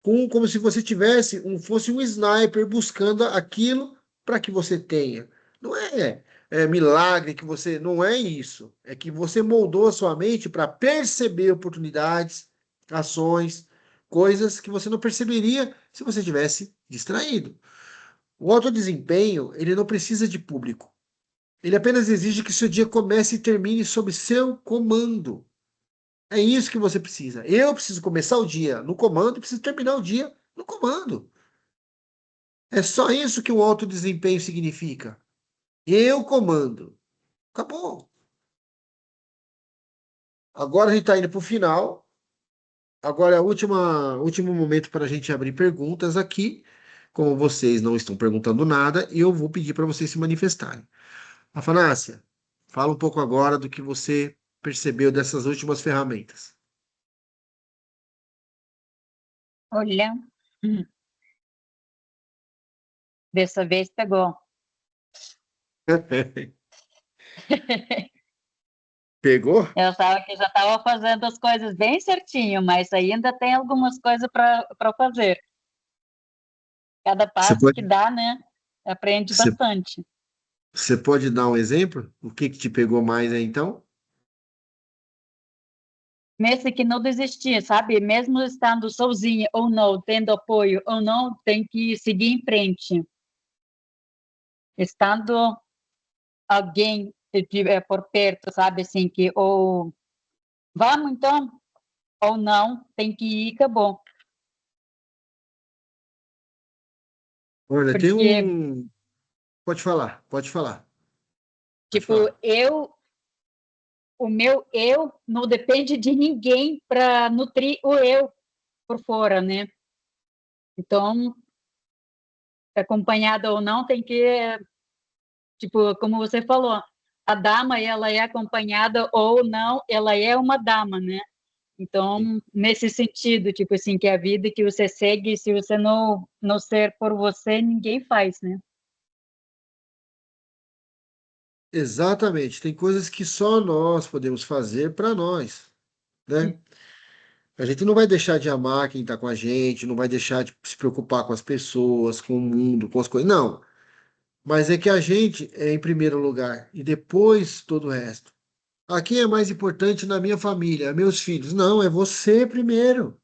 como se você tivesse fosse um sniper buscando aquilo para que você tenha. Não é milagre que você. Não é isso. É que você moldou a sua mente para perceber oportunidades, ações, coisas que você não perceberia se você tivesse distraído. O alto desempenho, ele não precisa de público. Ele apenas exige que seu dia comece e termine sob seu comando. É isso que você precisa. Eu preciso começar o dia no comando e preciso terminar o dia no comando. É só isso que o alto desempenho significa. Eu comando. Acabou. Agora a gente está indo para o final. Agora é o último momento para a gente abrir perguntas aqui. Como vocês não estão perguntando nada, eu vou pedir para vocês se manifestarem. Afanácia, fala um pouco agora do que você percebeu dessas últimas ferramentas. Olha, dessa vez pegou. Pegou? Eu achava que já estava fazendo as coisas bem certinho, mas ainda tem algumas coisas para fazer. Cada Você passo que pode, dá, né? Aprende você, bastante. você pode dar um exemplo? O que te pegou mais aí, então? Nesse que não desistir, sabe? Mesmo estando sozinha ou não, tendo apoio ou não, tem que seguir em frente. Estando alguém por perto, sabe? Assim, que ou vamos então, ou não, tem que ir, acabou. Olha, tem Porque, um. Pode falar, pode falar, pode tipo, falar. o meu eu não depende de ninguém para nutrir o eu por fora, né? Então, acompanhada ou não, tem que, tipo, como você falou, a dama, ela é acompanhada ou não, ela é uma dama, né? Então, nesse sentido, tipo assim, que a vida que você segue, se você não ser por você, ninguém faz, né? Exatamente, tem coisas que só nós podemos fazer para nós, né? A gente não vai deixar de amar quem está com a gente, não vai deixar de se preocupar com as pessoas, com o mundo, com as coisas. Não, mas é que a gente é em primeiro lugar e depois todo o resto. A quem é mais importante na minha família? Meus filhos? Não, é você primeiro.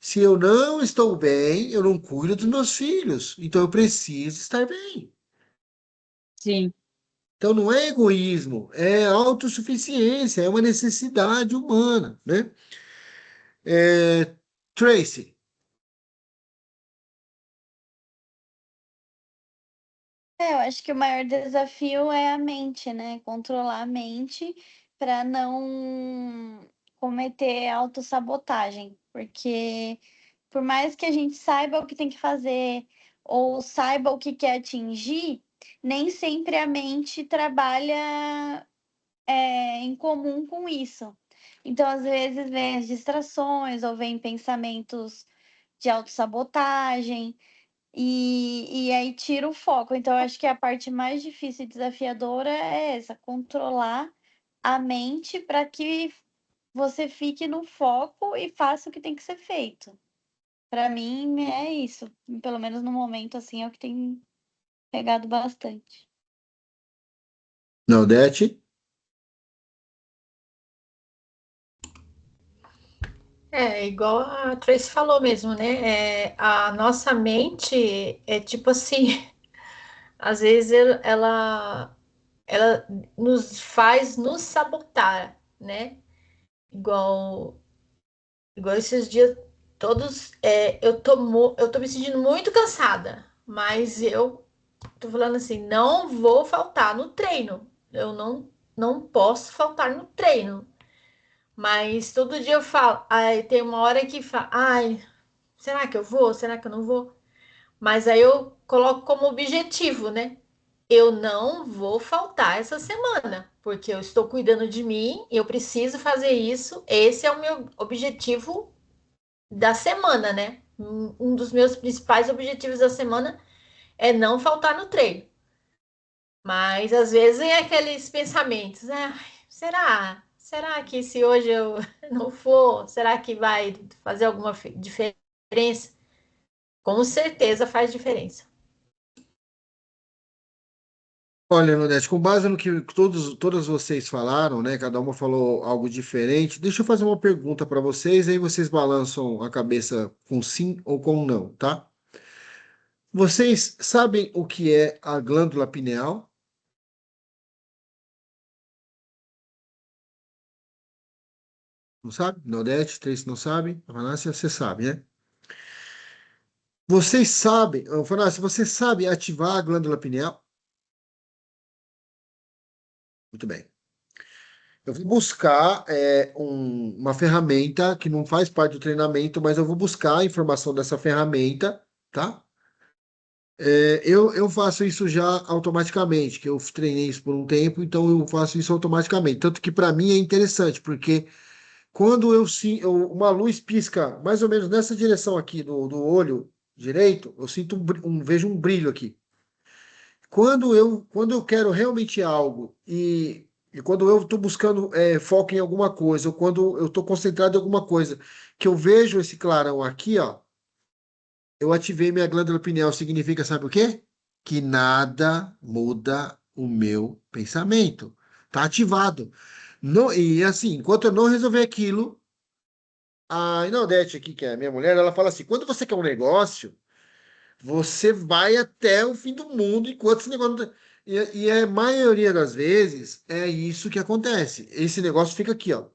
Se eu não estou bem, eu não cuido dos meus filhos. Então eu preciso estar bem. Sim. Então não é egoísmo, é autossuficiência, é uma necessidade humana, né? Tracy, Eu acho que o maior desafio é a mente, né? Controlar a mente para não cometer autossabotagem, porque por mais que a gente saiba o que tem que fazer ou saiba o que quer atingir, nem sempre a mente trabalha em comum com isso. Então, às vezes, vem as distrações ou vem pensamentos de autossabotagem e aí tira o foco. Então, eu acho que a parte mais difícil e desafiadora é essa, controlar a mente para que você fique no foco e faça o que tem que ser feito. Para mim, é isso. Pelo menos no momento, assim, é o que tem pegado bastante. Naldete? É, igual a Tracy falou mesmo, né? A nossa mente é tipo assim, às vezes ela nos faz nos sabotar, né? Igual, igual esses dias todos, eu tô me sentindo muito cansada, mas eu tô falando assim, não vou faltar no treino. Eu não posso faltar no treino. Mas todo dia eu falo, aí tem uma hora que fala, ai, será que eu vou? Será que eu não vou? Mas aí eu coloco como objetivo, né? Eu não vou faltar essa semana, porque eu estou cuidando de mim, eu preciso fazer isso. Esse é o meu objetivo da semana, né? Um dos meus principais objetivos da semana é não faltar no treino. Mas às vezes é aqueles pensamentos, ah, será? Será que se hoje eu não for, será que vai fazer alguma diferença? Com certeza faz diferença. Olha, Nordeste, com base no que todas vocês falaram, né? Cada uma falou algo diferente. Deixa eu fazer uma pergunta para vocês, aí vocês balançam a cabeça com sim ou com não, tá? Vocês sabem o que é a glândula pineal? Não sabe? Nordeste, Tracy não sabe? Afanácia, você sabe, né? Vocês sabem, Afanácia, você sabe ativar a glândula pineal? Muito bem. Eu vou buscar uma ferramenta que não faz parte do treinamento, mas eu vou buscar a informação dessa ferramenta, tá? Eu faço isso já automaticamente, que eu treinei isso por um tempo, então eu faço isso automaticamente. Tanto que para mim é interessante, porque quando uma luz pisca mais ou menos nessa direção aqui do olho direito, eu sinto vejo um brilho aqui. Quando eu quero realmente algo e quando eu estou buscando foco em alguma coisa, ou quando eu estou concentrado em alguma coisa, que eu vejo esse clarão aqui, ó, eu ativei minha glândula pineal. Significa, sabe o quê? Que nada muda o meu pensamento. Tá ativado. E assim, enquanto eu não resolver aquilo, a Inaldete aqui, que é a minha mulher, ela fala assim: quando você quer um negócio, você vai até o fim do mundo enquanto esse negócio não tá... e a maioria das vezes é isso que acontece. Esse negócio fica aqui, ó.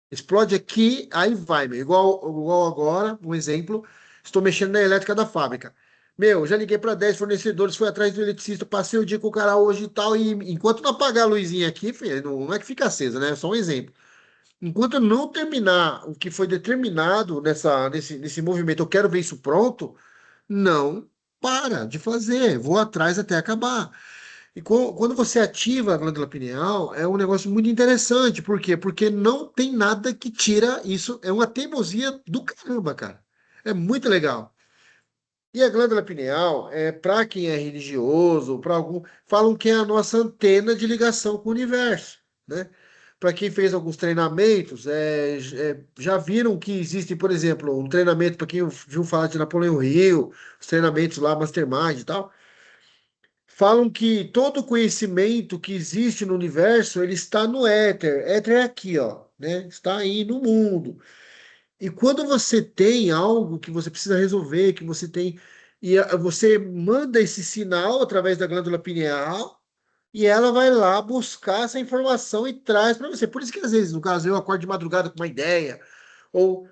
Explode aqui, aí vai, meu. Igual agora, um exemplo, estou mexendo na elétrica da fábrica. Meu, já liguei para 10 fornecedores, fui atrás do eletricista, passei o dia com o cara hoje e tal, e enquanto não apagar a luzinha aqui, filho, não é que fica acesa, né? É só um exemplo. Enquanto eu não terminar o que foi determinado nesse movimento, eu quero ver isso pronto, não para de fazer, vou atrás até acabar. E quando você ativa a glândula pineal, é um negócio muito interessante. Por quê? Porque não tem nada que tira isso. É uma teimosia do caramba, cara. É muito legal. E a glândula pineal, para quem é religioso, para algum, falam que é a nossa antena de ligação com o universo, né? Para quem fez alguns treinamentos, já viram que existe, por exemplo, um treinamento para quem viu falar de Napoleão Hill, os treinamentos lá, Mastermind e tal. Falam que todo conhecimento que existe no universo, ele está no éter. Éter é aqui, ó, né? Está aí no mundo. E quando você tem algo que você precisa resolver, que você tem, você manda esse sinal através da glândula pineal e ela vai lá buscar essa informação e traz para você. Por isso que às vezes, no caso, eu acordo de madrugada com uma ideia, ou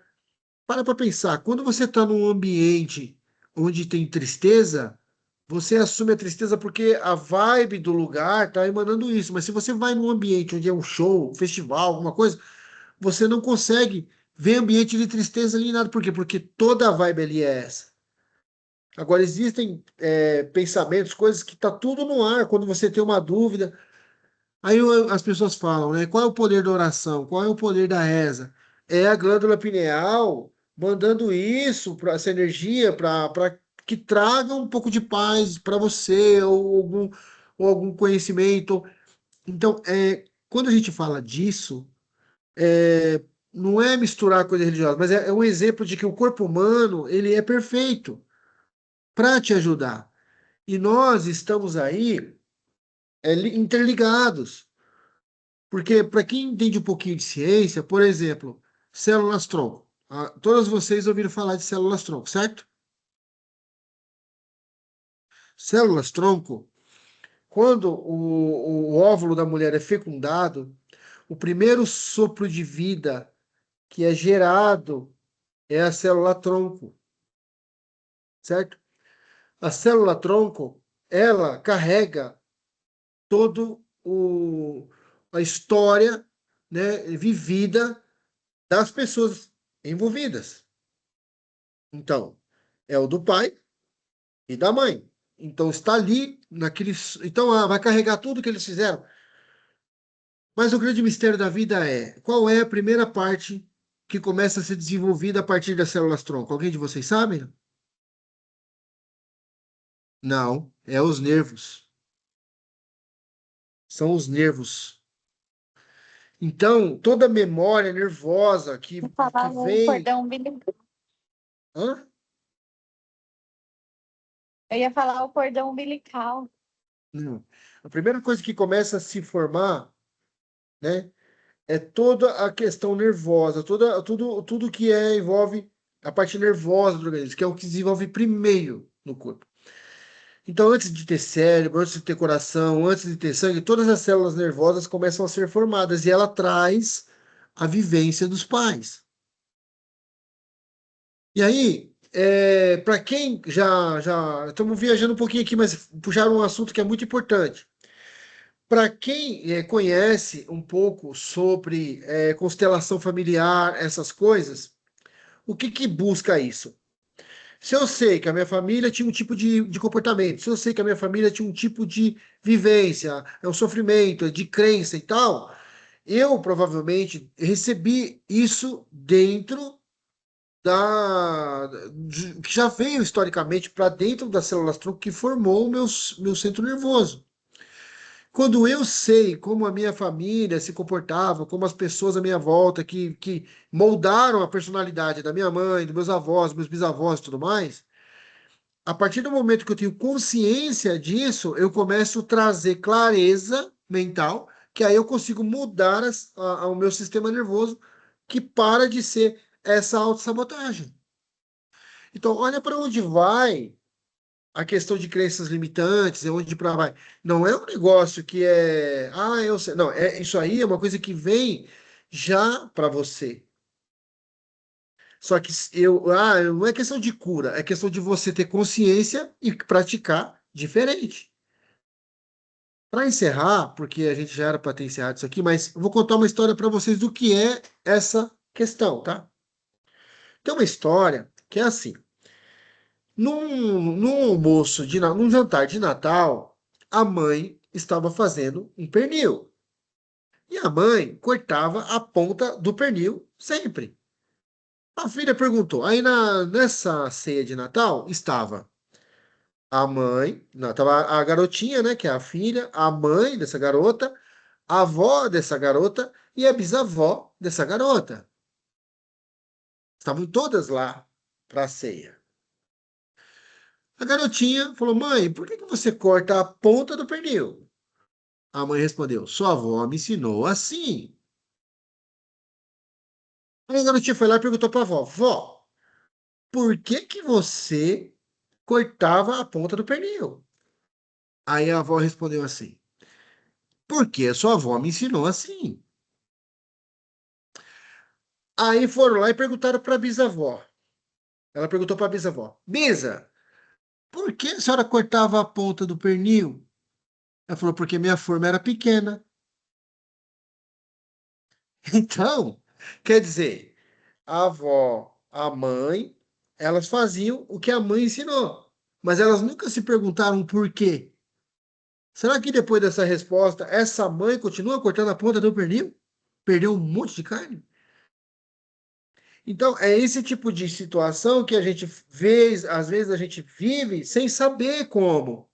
para pensar, quando você está num ambiente onde tem tristeza, você assume a tristeza porque a vibe do lugar está emanando isso. Mas se você vai num ambiente onde é um show, um festival, alguma coisa, você não consegue ver ambiente de tristeza ali nada. Por quê? Porque toda a vibe ali é essa. Agora, existem pensamentos, coisas que tá tudo no ar. Quando você tem uma dúvida, Aí as pessoas falam, né? Qual é o poder da oração? Qual é o poder da reza? É a glândula pineal mandando isso, para essa energia, para que traga um pouco de paz para você, ou algum conhecimento. Então, quando a gente fala disso, é, não é misturar coisa religiosa, mas é um exemplo de que o corpo humano ele é perfeito para te ajudar. E nós estamos aí interligados. Porque, para quem entende um pouquinho de ciência, por exemplo, células-tronco. Todas vocês ouviram falar de células-tronco, certo? Células-tronco, quando o óvulo da mulher é fecundado, o primeiro sopro de vida que é gerado é a célula-tronco, certo? A célula-tronco, ela carrega todo a história, né, vivida das pessoas envolvidas. Então, é o do pai e da mãe. Então, está ali naquele. Então, vai carregar tudo que eles fizeram. Mas o grande mistério da vida é: qual é a primeira parte que começa a ser desenvolvida a partir das células-tronco? Alguém de vocês sabe? Não, é os nervos. São os nervos. Então, toda memória nervosa Vou que falar o vem. cordão umbilical. Hã? Eu ia falar o cordão umbilical. Não. A primeira coisa que começa a se formar, né, é toda a questão nervosa, tudo que envolve a parte nervosa do organismo, que é o que desenvolve primeiro no corpo. Então, antes de ter cérebro, antes de ter coração, antes de ter sangue, todas as células nervosas começam a ser formadas e ela traz a vivência dos pais. E aí, para quem já estamos viajando um pouquinho aqui, mas puxaram um assunto que é muito importante. Para quem conhece um pouco sobre constelação familiar, essas coisas, o que que busca isso? Se eu sei que a minha família tinha um tipo de comportamento, se eu sei que a minha família tinha um tipo de vivência, é um sofrimento, é de crença e tal, eu provavelmente recebi isso dentro que já veio historicamente para dentro das células-tronco que formou o meu centro nervoso. Quando eu sei como a minha família se comportava, como as pessoas à minha volta que moldaram a personalidade da minha mãe, dos meus avós, meus bisavós e tudo mais, a partir do momento que eu tenho consciência disso, eu começo a trazer clareza mental, que aí eu consigo mudar o meu sistema nervoso, que para de ser essa autossabotagem. Então, olha para onde vai a questão de crenças limitantes, é onde para vai. Não é um negócio que eu sei. Não, isso aí é uma coisa que vem já para você. Só que não é questão de cura, é questão de você ter consciência e praticar diferente. Para encerrar, porque a gente já era para ter encerrado isso aqui, mas eu vou contar uma história para vocês do que é essa questão, tá? Tem uma história que é assim. Num almoço, num jantar de Natal, a mãe estava fazendo um pernil. E a mãe cortava a ponta do pernil sempre. A filha perguntou. Aí nessa ceia de Natal estava a mãe, não, estava a garotinha, né, que é a filha, a mãe dessa garota, a avó dessa garota e a bisavó dessa garota. Estavam todas lá para a ceia. A garotinha falou: Mãe, por que você corta a ponta do pernil? A mãe respondeu: Sua avó me ensinou assim. Aí a garotinha foi lá e perguntou para a avó: Vó, por que você cortava a ponta do pernil? Aí a avó respondeu assim: Porque a sua avó me ensinou assim. Aí foram lá e perguntaram para a bisavó. Ela perguntou para a bisavó: Bisa, por que a senhora cortava a ponta do pernil? Ela falou: Porque minha forma era pequena. Então, quer dizer, a avó, a mãe, elas faziam o que a mãe ensinou, mas elas nunca se perguntaram por quê. Será que depois dessa resposta, essa mãe continua cortando a ponta do pernil? Perdeu um monte de carne? Então, é esse tipo de situação que a gente vê, às vezes a gente vive sem saber como.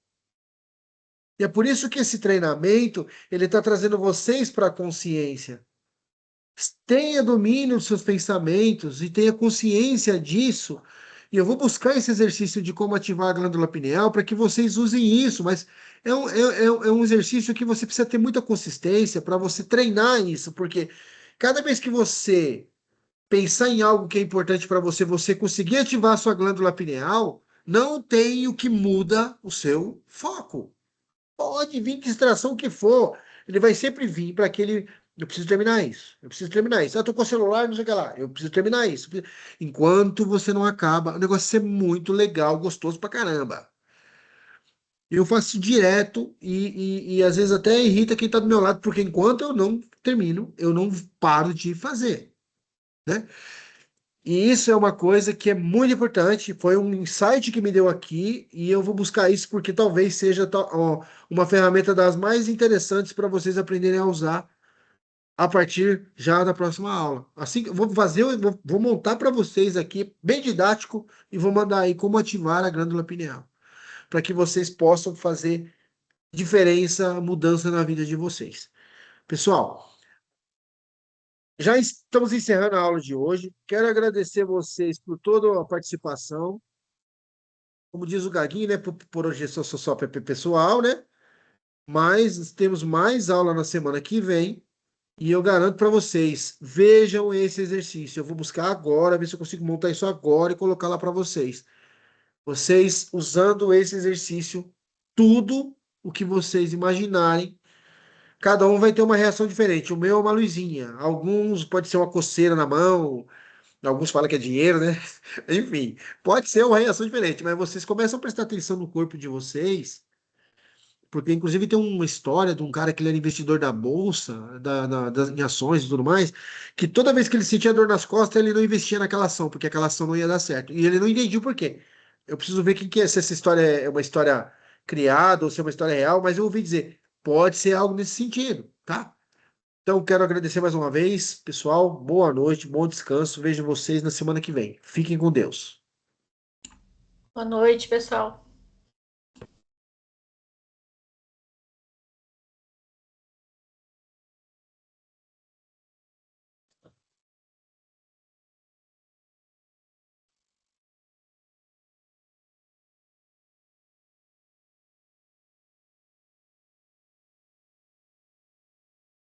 E é por isso que esse treinamento, ele está trazendo vocês para a consciência. Tenha domínio dos seus pensamentos e tenha consciência disso. E eu vou buscar esse exercício de como ativar a glândula pineal para que vocês usem isso, mas é um exercício que você precisa ter muita consistência para você treinar isso, porque cada vez que você pensar em algo que é importante para você, você conseguir ativar a sua glândula pineal, não tem o que muda o seu foco. Pode vir distração que for, ele vai sempre vir para aquele. Eu preciso terminar isso. Eu preciso terminar isso. Eu tô com o celular, não sei o que lá. Eu preciso terminar isso. Enquanto você não acaba, o negócio é muito legal, gostoso pra caramba. Eu faço direto e às vezes até irrita quem tá do meu lado, porque enquanto eu não termino, eu não paro de fazer, né? E isso é uma coisa que é muito importante. Foi um insight que me deu aqui e eu vou buscar isso porque talvez seja ó, uma ferramenta das mais interessantes para vocês aprenderem a usar a partir já da próxima aula. Assim que eu vou fazer, vou montar para vocês aqui bem didático e vou mandar aí como ativar a glândula pineal, para que vocês possam fazer diferença, mudança na vida de vocês. Pessoal, já estamos encerrando a aula de hoje. Quero agradecer vocês por toda a participação. Como diz o Gaguinho, né? Por hoje é só pessoal, né? Mas temos mais aula na semana que vem. E eu garanto para vocês, vejam esse exercício. Eu vou buscar agora, ver se eu consigo montar isso agora e colocar lá para vocês. Vocês usando esse exercício, tudo o que vocês imaginarem, cada um vai ter uma reação diferente. O meu é uma luzinha. Alguns pode ser uma coceira na mão, alguns falam que é dinheiro, né? Enfim, pode ser uma reação diferente, mas vocês começam a prestar atenção no corpo de vocês, porque inclusive tem uma história de um cara que ele era investidor da bolsa, em ações e tudo mais, que toda vez que ele sentia dor nas costas, ele não investia naquela ação, porque aquela ação não ia dar certo. E ele não entendia o porquê. Eu preciso ver quem que é, se essa história é uma história criada ou se é uma história real, mas eu ouvi dizer, pode ser algo nesse sentido, tá? Então, quero agradecer mais uma vez, pessoal. Boa noite, bom descanso. Vejo vocês na semana que vem. Fiquem com Deus. Boa noite, pessoal.